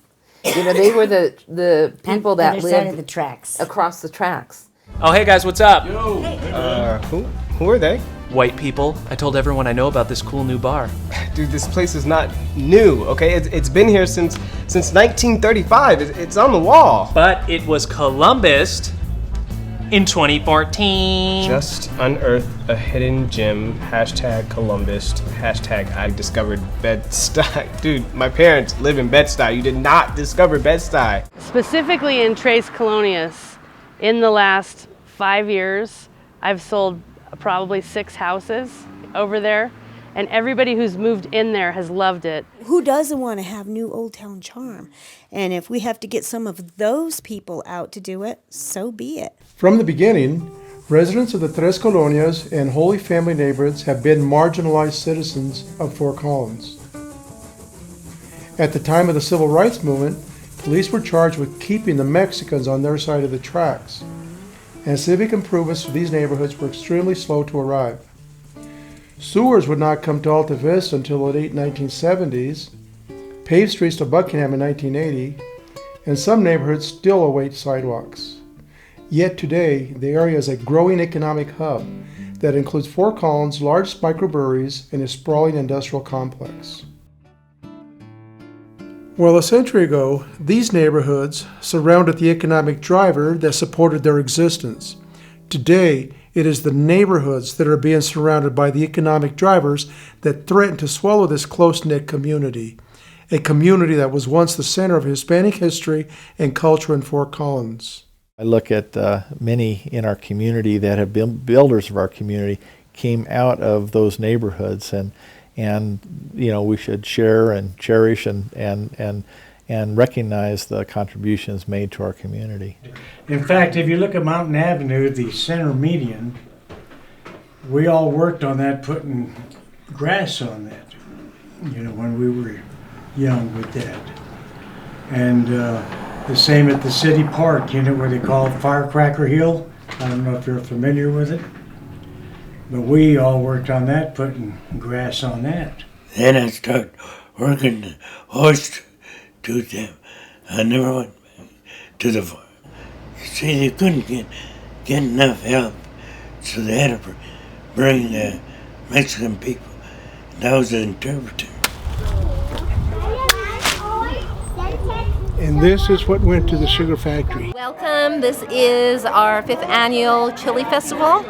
Speaker 2: They were the people that lived
Speaker 11: the tracks.
Speaker 2: across the tracks.
Speaker 18: Oh, hey guys, what's up?
Speaker 19: Who are they?
Speaker 18: White people. I told everyone I know about this cool new bar.
Speaker 19: Dude, this place is not new, okay? It's been here since 1935. It's on the wall.
Speaker 18: But it was Columbused in 2014.
Speaker 19: Just unearthed a hidden gem. #Columbus. #I discovered Bed-Stuy. Dude, my parents live in Bed-Stuy. You did not discover Bed-Stuy.
Speaker 17: Specifically in Tres Colonias, in the last 5 years, I've sold probably 6 houses over there, and everybody who's moved in there has loved it.
Speaker 25: Who doesn't want to have new Old Town charm? And if we have to get some of those people out to do it, so be it.
Speaker 20: From the beginning, residents of the Tres Colonias and Holy Family neighborhoods have been marginalized citizens of Fort Collins. At the time of the Civil Rights Movement, police were charged with keeping the Mexicans on their side of the tracks, and civic improvements to these neighborhoods were extremely slow to arrive. Sewers would not come to Alta Vista until the late 1970s, paved streets to Buckingham in 1980, and some neighborhoods still await sidewalks. Yet today, the area is a growing economic hub that includes Fort Collins' large microbreweries and a sprawling industrial complex. Well, a century ago, these neighborhoods surrounded the economic driver that supported their existence. Today, it is the neighborhoods that are being surrounded by the economic drivers that threaten to swallow this close-knit community, a community that was once the center of Hispanic history and culture in Fort Collins.
Speaker 21: I look at many in our community that have been builders of our community came out of those neighborhoods, and we should share and cherish and recognize the contributions made to our community.
Speaker 24: In fact, if you look at Mountain Avenue, the center median, we all worked on that, putting grass on that. you know, when we were young with Dad. And the same at the city park, you know, where they call it Firecracker Hill. I don't know if you're familiar with it. But we all worked on that, putting grass on that.
Speaker 1: Then I started working the horse to them. I never went back to the farm. You see, they couldn't get enough help, so they had to bring the Mexican people. And I was the interpreter.
Speaker 20: And this is what went to the sugar factory.
Speaker 2: Welcome. This is our 5th annual Chili Festival.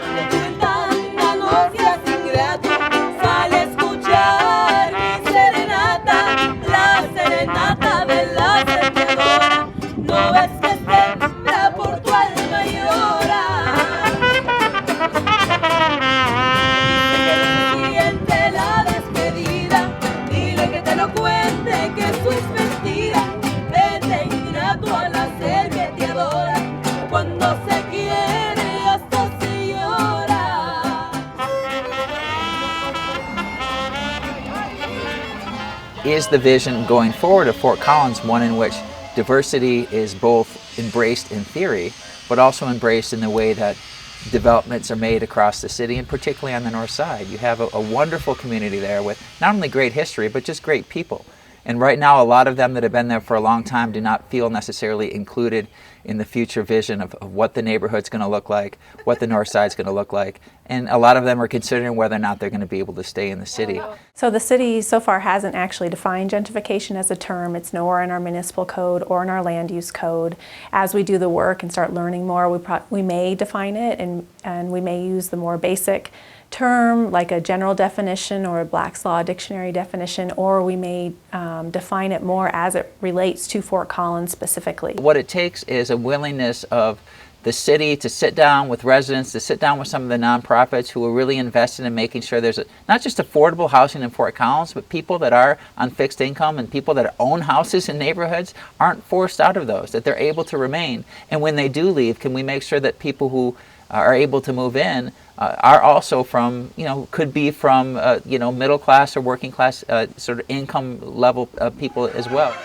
Speaker 30: Is the vision going forward of Fort Collins one in which diversity is both embraced in theory, but also embraced in the way that developments are made across the city, and particularly on the north side? You have a wonderful community there with not only great history, but just great people. And right now, a lot of them that have been there for a long time do not feel necessarily included in the future vision of what the neighborhood's going to look like, what the north side's going to look like. And a lot of them are considering whether or not they're going to be able to stay in the city.
Speaker 3: So the city so far hasn't actually defined gentrification as a term. It's nowhere in our municipal code or in our land use code. As we do the work and start learning more, we may define it, and we may use the more basic term like a general definition or a Black's Law dictionary definition, or we may define it more as it relates to Fort Collins specifically.
Speaker 30: What it takes is a willingness of the city to sit down with residents, to sit down with some of the nonprofits who are really invested in making sure there's not just affordable housing in Fort Collins, but people that are on fixed income and people that own houses in neighborhoods aren't forced out of those, that they're able to remain. And when they do leave, can we make sure that people who are able to move in are also from, could be from, middle class or working class sort of income level people as well.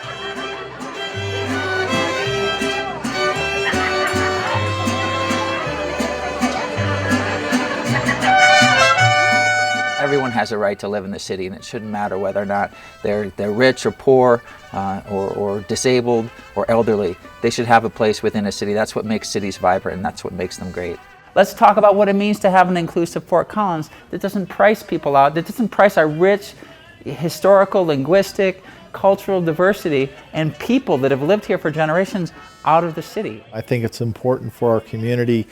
Speaker 30: Everyone has a right to live in the city, and it shouldn't matter whether or not they're rich or poor or disabled or elderly. They should have a place within a city. That's what makes cities vibrant, and that's what makes them great. Let's talk about what it means to have an inclusive Fort Collins that doesn't price people out, that doesn't price our rich historical, linguistic, cultural diversity and people that have lived here for generations out of the city.
Speaker 21: I think it's important for our community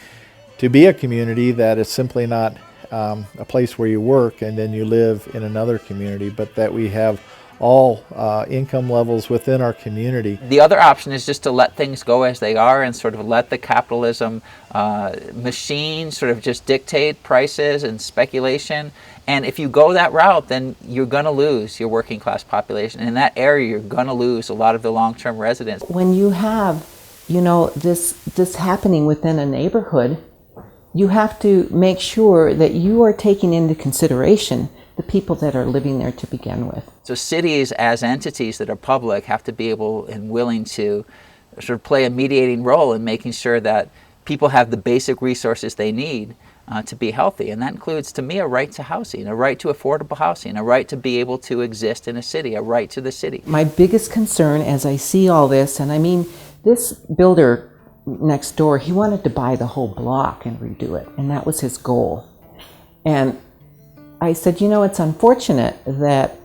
Speaker 21: to be a community that is simply not a place where you work and then you live in another community, but that we have all income levels within our community.
Speaker 30: The other option is just to let things go as they are and sort of let the capitalism machine sort of just dictate prices and speculation. And if you go that route, then you're going to lose your working class population. In that area, you're going to lose a lot of the long-term residents.
Speaker 4: When you have, this happening within a neighborhood, you have to make sure that you are taking into consideration the people that are living there to begin with.
Speaker 30: So cities as entities that are public have to be able and willing to sort of play a mediating role in making sure that people have the basic resources they need to be healthy. And that includes, to me, a right to housing, a right to affordable housing, a right to be able to exist in a city, a right to the city.
Speaker 4: My biggest concern as I see all this, and I mean, this builder next door, he wanted to buy the whole block and redo it, and that was his goal. And I said, it's unfortunate that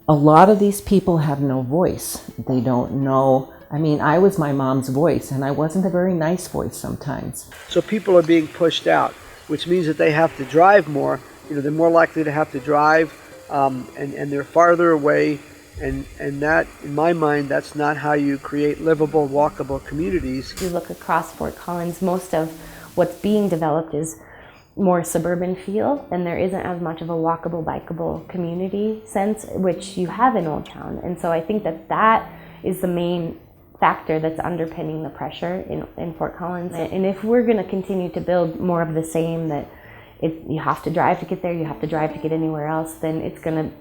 Speaker 4: a lot of these people have no voice. They don't know. I mean, I was my mom's voice, and I wasn't a very nice voice sometimes.
Speaker 5: So people are being pushed out, which means that they have to drive more. They're more likely to have to drive, and they're farther away. And that, in my mind, that's not how you create livable, walkable communities.
Speaker 6: If you look across Fort Collins, most of what's being developed is more suburban feel, and there isn't as much of a walkable, bikeable community sense, which you have in Old Town. And so I think that is the main factor that's underpinning the pressure in Fort Collins. And if we're going to continue to build more of the same that if you have to drive to get there, you have to drive to get anywhere else, then it's gonna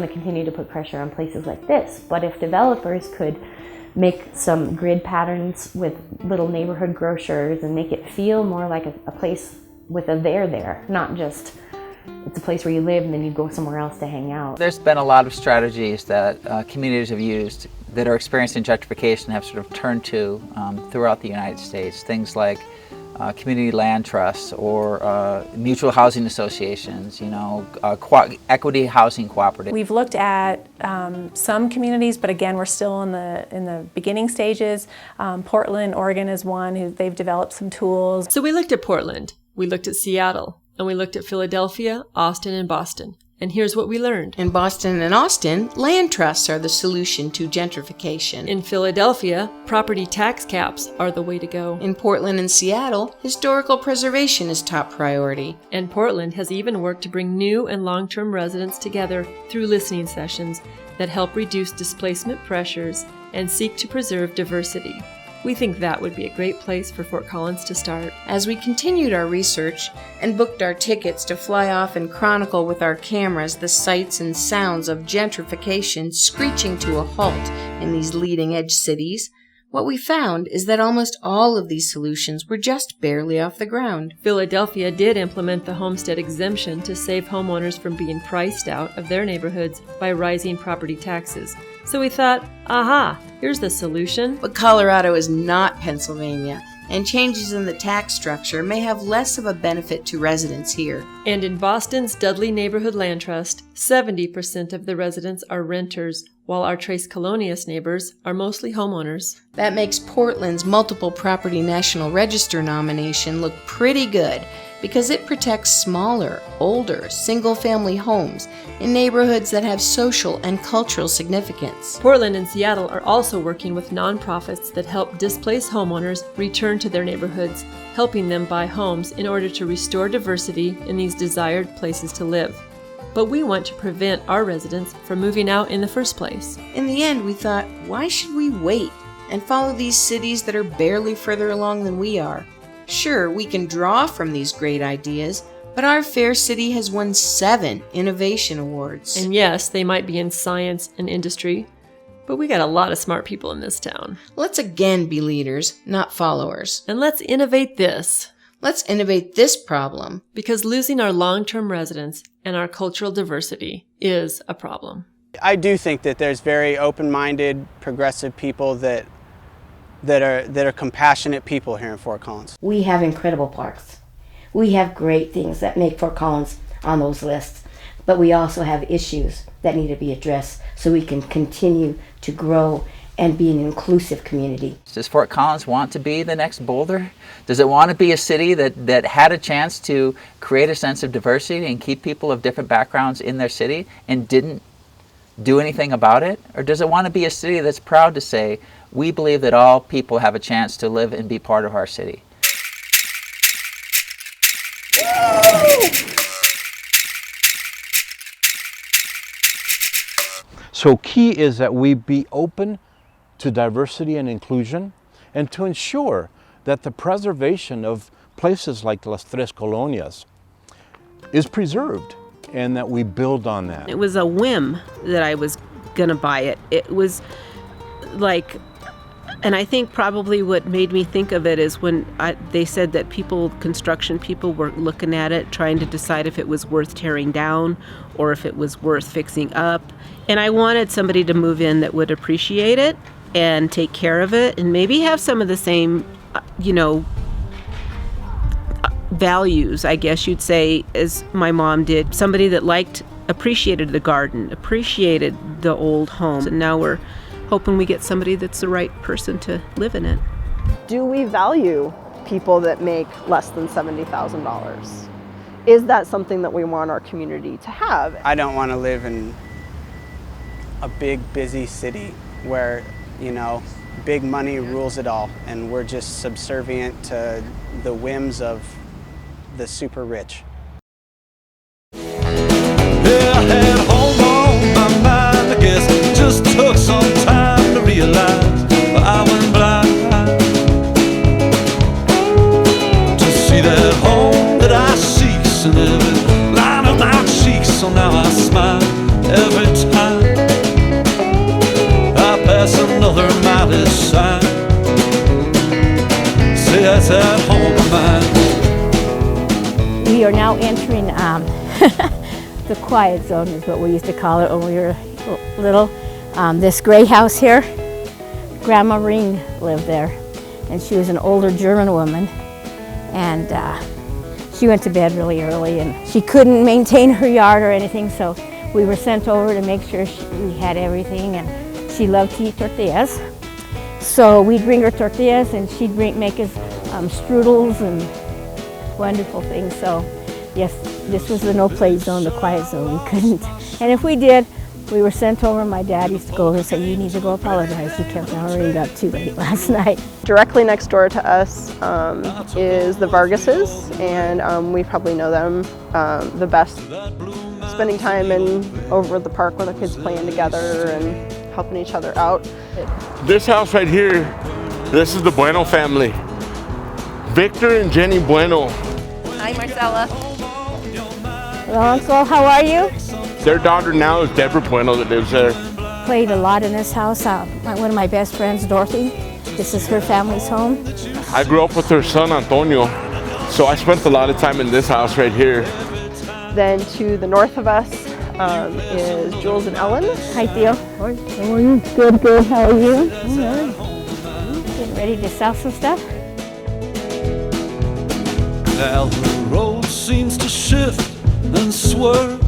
Speaker 6: continue to put pressure on places like this. But if developers could make some grid patterns with little neighborhood grocers and make it feel more like a place with a there, not just it's a place where you live and then you go somewhere else to hang out.
Speaker 30: There's been a lot of strategies that communities have used that are experiencing gentrification have sort of turned to throughout the United States. Things like community land trusts or mutual housing associations, equity housing cooperatives.
Speaker 3: We've looked at some communities, but again, we're still in the beginning stages. Portland, Oregon is one they've developed some tools.
Speaker 7: So we looked at Portland, we looked at Seattle, and we looked at Philadelphia, Austin, and Boston. And here's what we learned.
Speaker 8: In Boston and Austin, land trusts are the solution to gentrification.
Speaker 7: In Philadelphia, property tax caps are the way to go.
Speaker 8: In Portland and Seattle, historical preservation is top priority.
Speaker 7: And Portland has even worked to bring new and long-term residents together through listening sessions that help reduce displacement pressures and seek to preserve diversity. We think that would be a great place for Fort Collins to start.
Speaker 8: As we continued our research and booked our tickets to fly off and chronicle with our cameras the sights and sounds of gentrification screeching to a halt in these leading-edge cities, what we found is that almost all of these solutions were just barely off the ground.
Speaker 7: Philadelphia did implement the homestead exemption to save homeowners from being priced out of their neighborhoods by rising property taxes. So we thought, aha, here's the solution.
Speaker 8: But Colorado is not Pennsylvania, and changes in the tax structure may have less of a benefit to residents here.
Speaker 7: And in Boston's Dudley Neighborhood Land Trust, 70% of the residents are renters, while our Tres Colonias neighbors are mostly homeowners.
Speaker 8: That makes Portland's Multiple Property National Register nomination look pretty good, because it protects smaller, older, single-family homes in neighborhoods that have social and cultural significance.
Speaker 7: Portland and Seattle are also working with nonprofits that help displaced homeowners return to their neighborhoods, helping them buy homes in order to restore diversity in these desired places to live. But we want to prevent our residents from moving out in the first place.
Speaker 8: In the end, we thought, why should we wait and follow these cities that are barely further along than we are? Sure, we can draw from these great ideas, but our fair city has won 7 innovation awards.
Speaker 7: And yes, they might be in science and industry, but we got a lot of smart people in this town.
Speaker 8: Let's again be leaders, not followers.
Speaker 7: And let's innovate this.
Speaker 8: Let's innovate this problem.
Speaker 7: Because losing our long-term residents and our cultural diversity is a problem.
Speaker 13: I do think that there's very open-minded, progressive people that are compassionate people here in Fort Collins.
Speaker 11: We have incredible parks. We have great things that make Fort Collins on those lists, but we also have issues that need to be addressed so we can continue to grow and be an inclusive community.
Speaker 30: Does Fort Collins want to be the next Boulder? Does it want to be a city that had a chance to create a sense of diversity and keep people of different backgrounds in their city and didn't do anything about it? Or does it want to be a city that's proud to say, we believe that all people have a chance to live and be part of our city?
Speaker 14: So key is that we be open to diversity and inclusion and to ensure that the preservation of places like Las Tres Colonias is preserved and that we build on that.
Speaker 15: It was a whim that I was gonna buy it. It was like, and I think probably what made me think of it is when they said that construction people were looking at it, trying to decide if it was worth tearing down or if it was worth fixing up. And I wanted somebody to move in that would appreciate it and take care of it and maybe have some of the same, values, I guess you'd say, as my mom did. Somebody that appreciated the garden, appreciated the old home. And now we're hoping we get somebody that's the right person to live in it.
Speaker 23: Do we value people that make less than $70,000? Is that something that we want our community to have?
Speaker 13: I don't want to live in a big, busy city where, big money rules it all, and we're just subservient to the whims of the super rich.
Speaker 26: Yeah, I had a home on my mind, I guess it just took some time to realize I went blind to see that home that I seek, and
Speaker 9: We are now entering the quiet zone is what we used to call it when we were little. This gray house here, Grandma Ring lived there, and she was an older German woman, and she went to bed really early, and she couldn't maintain her yard or anything, so we were sent over to make sure we had everything, and she loved to eat tortillas. So we'd bring her tortillas, and she'd make us strudels and wonderful things. So yes, this was the no-play zone, the quiet zone. We couldn't. And if we did, we were sent over. My dad used to go over and say, "You need to go apologize. You kept already got too late last night."
Speaker 23: Directly next door to us is the Vargases, and we probably know them the best. Spending time over at the park with the kids playing together and helping each other out.
Speaker 10: This house right here, this is the Bueno family. Victor and Jenny Bueno.
Speaker 9: Hi, Marcella. Hello, Uncle. How are you?
Speaker 10: Their daughter now is Deborah Bueno that lives there.
Speaker 9: Played a lot in this house. One of my best friends, Dorothy. This is her family's home.
Speaker 10: I grew up with her son, Antonio, so I spent a lot of time in this house right here.
Speaker 23: Then to the north of us is Jules and Ellen.
Speaker 9: Hi, Theo. How are you? Good, good. How are you? All right. Getting ready to sell some stuff?
Speaker 26: Now the road seems to shift and swerve.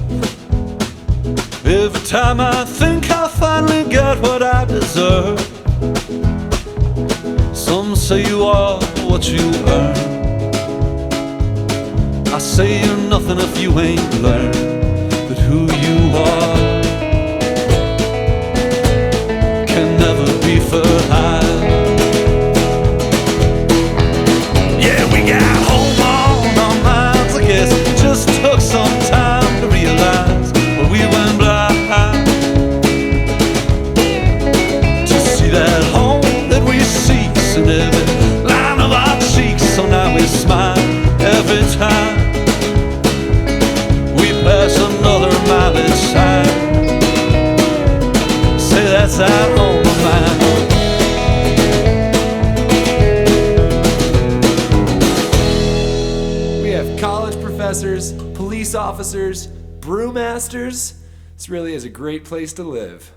Speaker 26: Every time I think I'll finally get what I deserve. Some say you are what you earn. I say you're nothing if you ain't learned that who you are can never be forgot. Yeah, we got home on our minds, I guess it just took some time to realize where we went blind. To see that home that we seek in every line of our cheeks, so now we smile every time we pass another mileage sign. Say that's our home of mine.
Speaker 12: We have college professors, police officers, brewmasters. This really is a great place to live.